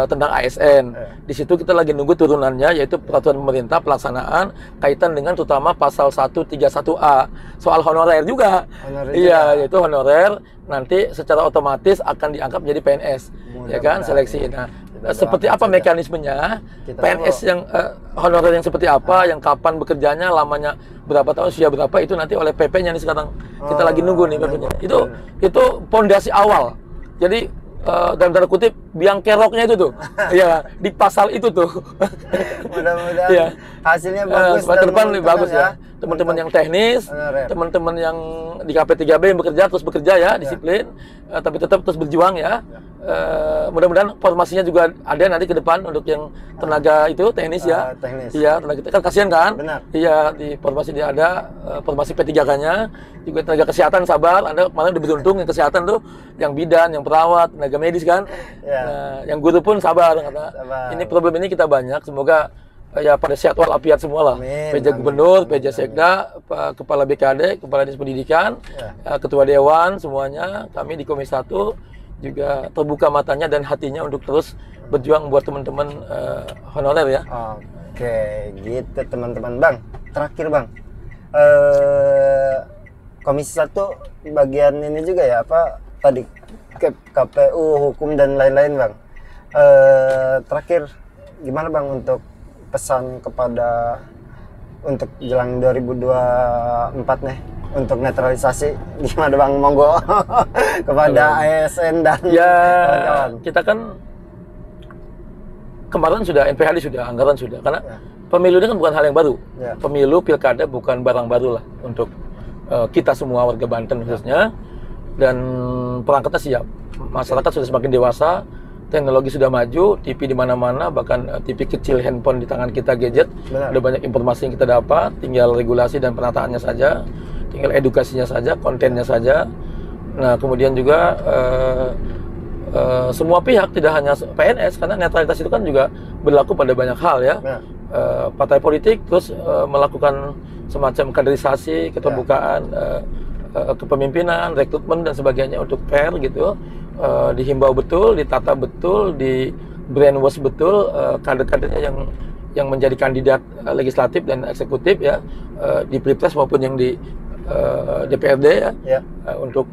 tentang ASN. Di situ kita lagi nunggu turunannya, yaitu peraturan pemerintah pelaksanaan kaitan dengan terutama pasal 131A soal honorer juga. Iya, yaitu honorer nanti secara otomatis akan diangkat menjadi PNS, ya kan, seleksi. Nah, seperti apa mekanismenya, PNS yang honorer yang seperti apa, yang kapan bekerjanya, lamanya berapa tahun, usia berapa, itu nanti oleh PP-nya nih sekarang. Kita lagi nunggu nih PP-nya. Itu pondasi awal. Jadi dalam tanda kutip biang keroknya itu tuh. Ya, di pasal itu tuh. Mudah-mudahan hasilnya bagus. Ke depan lebih bagus ya. Teman-teman yang teknis, teman-teman yang di KP3B yang bekerja ya, disiplin, tapi tetap terus berjuang ya. Mudah-mudahan formasinya juga ada nanti ke depan untuk yang tenaga itu teknis ya. Iya, tenaga kan kasihan kan? Iya, di formasi dia ada formasi P3K-nya, juga tenaga kesehatan sabar. Anda kemarin udah beruntung yang kesehatan tuh, yang bidan, yang perawat, tenaga medis kan. Nah, yang guru pun sabar karena ini problem ini kita banyak. Semoga ya pada sehat walafiat semua lah. PJ Gubernur, PJ Sekda, Kepala BKD, Kepala Dinas Pendidikan, Ketua Dewan, semuanya kami di Komisi 1 juga terbuka matanya dan hatinya untuk terus berjuang buat teman-teman honorer ya. Oke, gitu teman-teman. Bang, terakhir Bang, Komisi 1 bagian ini juga ya, apa tadi KPU, hukum dan lain-lain Bang. Terakhir gimana Bang untuk pesan kepada untuk jelang 2024 nih? untuk netralisasi gimana Bang, monggo kepada ASN dan Ya, kawan-kawan. kita kan kemarin sudah NPHD sudah, anggaran sudah, karena Ya. pemilu ini kan bukan hal yang baru. Ya. Pemilu, pilkada bukan barang baru lah untuk kita semua warga Banten khususnya, dan perangkatnya siap. Masyarakat sudah semakin dewasa, teknologi sudah maju, TV di mana-mana, bahkan TV kecil, handphone di tangan kita, gadget. Benar. Ada banyak informasi yang kita dapat, tinggal regulasi dan penataannya saja, tinggal edukasinya saja, kontennya saja. Nah, kemudian juga semua pihak, tidak hanya PNS, karena netralitas itu kan juga berlaku pada banyak hal ya. Nah. Partai politik terus melakukan semacam kaderisasi, keterbukaan, kepemimpinan, rekrutmen dan sebagainya untuk fair gitu. Dihimbau betul, ditata betul, di brainwash betul kader-kadernya yang menjadi kandidat legislatif dan eksekutif ya, di Pilpres maupun yang di DPRD ya, untuk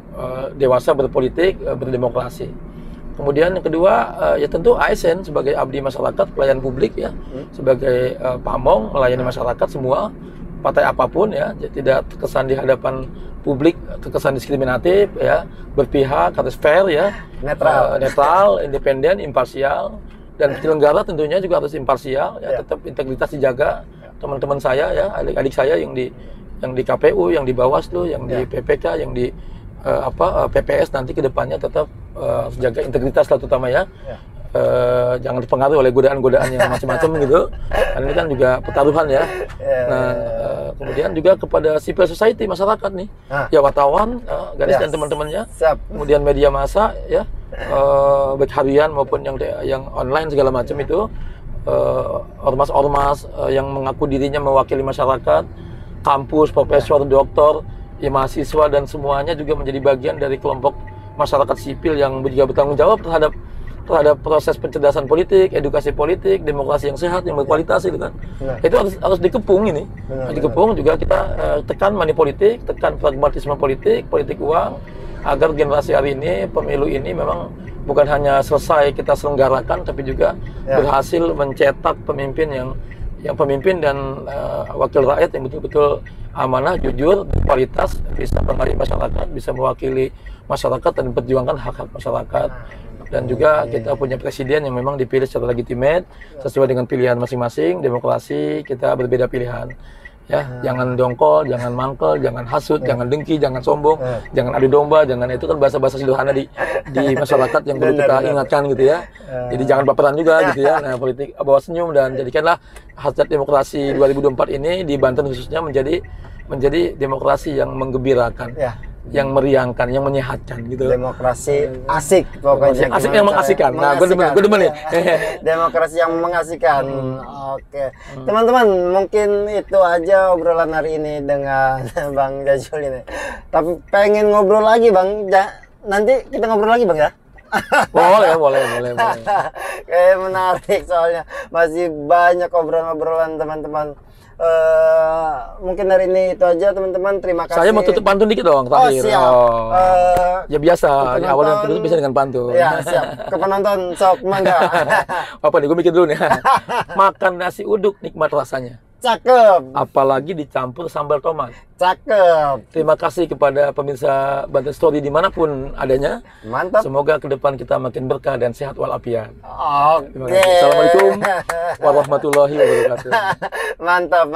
dewasa berpolitik, berdemokrasi. Kemudian yang kedua ya tentu ASN sebagai abdi masyarakat, pelayan publik ya, sebagai pamong melayani masyarakat semua, partai apapun ya, tidak terkesan di hadapan publik, terkesan diskriminatif ya, berpihak, harus fair ya, netral, independen, imparsial, dan penyelenggara tentunya juga harus imparsial ya, tetap integritas dijaga. Teman-teman saya ya, adik-adik saya yang di KPU, yang di Bawaslu, yang di PPK, yang di PPS nanti kedepannya tetap harus jaga integritas lah terutama ya. Jangan terpengaruh oleh godaan-godaan yang macam-macam gitu. Karena ini kan juga pertaruhan ya. Nah, kemudian juga kepada civil society, masyarakat nih, ya wartawan, Garis dan teman-temannya. Kemudian media massa ya, baik harian maupun yang online segala macam itu, ormas-ormas yang mengaku dirinya mewakili masyarakat, kampus, profesor, doktor, ya mahasiswa dan semuanya juga menjadi bagian dari kelompok masyarakat sipil yang juga bertanggung jawab terhadap proses pencerdasan politik, edukasi politik, demokrasi yang sehat, yang berkualitas itu kan. Itu harus dikepung ini. Dikepung juga kita tekan money politik, tekan pragmatisme politik, politik uang, agar generasi hari ini, pemilu ini memang bukan hanya selesai kita selenggarakan, tapi juga berhasil mencetak pemimpin yang pemimpin dan wakil rakyat yang betul-betul amanah, jujur, berkualitas, bisa mengayomi masyarakat, bisa mewakili masyarakat dan memperjuangkan hak-hak masyarakat. Dan juga kita punya presiden yang memang dipilih secara legitimate sesuai dengan pilihan masing-masing. Demokrasi, kita berbeda pilihan. Ya, jangan dongkol, jangan mangkel, jangan hasut, jangan dengki, jangan sombong, jangan adu domba, jangan, itu kan bahasa-bahasa sederhana di masyarakat yang perlu kita ingatkan gitu ya. Jadi jangan baperan juga gitu ya. Nah, politik bawa senyum dan jadikanlah hasrat demokrasi 2024 ini di Banten khususnya menjadi demokrasi yang menggembirakan. Yang meriangkan, yang menyehatkan gitu. Demokrasi asik pokoknya. Asik yang mengasihkan. Nah, gue demen nih. Demokrasi yang mengasihkan. Oke. Teman-teman, mungkin itu aja obrolan hari ini dengan Bang Jajul ini. Tapi pengen ngobrol lagi Bang. Nanti kita ngobrol lagi Bang ya. Boleh. Kayak menarik soalnya. Masih banyak obrolan-obrolan teman-teman. Mungkin hari ini itu aja teman-teman. Terima kasih. Saya mau tutup pantun dikit dong terakhir. Siap. Ya biasa, di awalnya tutup bisa dengan pantun. Ya siap. Ke penonton sok mangga. Apa nih, gue mikir dulu nih. Makan nasi uduk nikmat rasanya. Cakep. Apalagi dicampur sambal tomat. Cakep. Terima kasih kepada pemirsa Banten Story dimanapun adanya. Mantap. Semoga ke depan kita makin berkah dan sehat walafiat. Oke. Assalamualaikum warahmatullahi wabarakatuh. Mantap.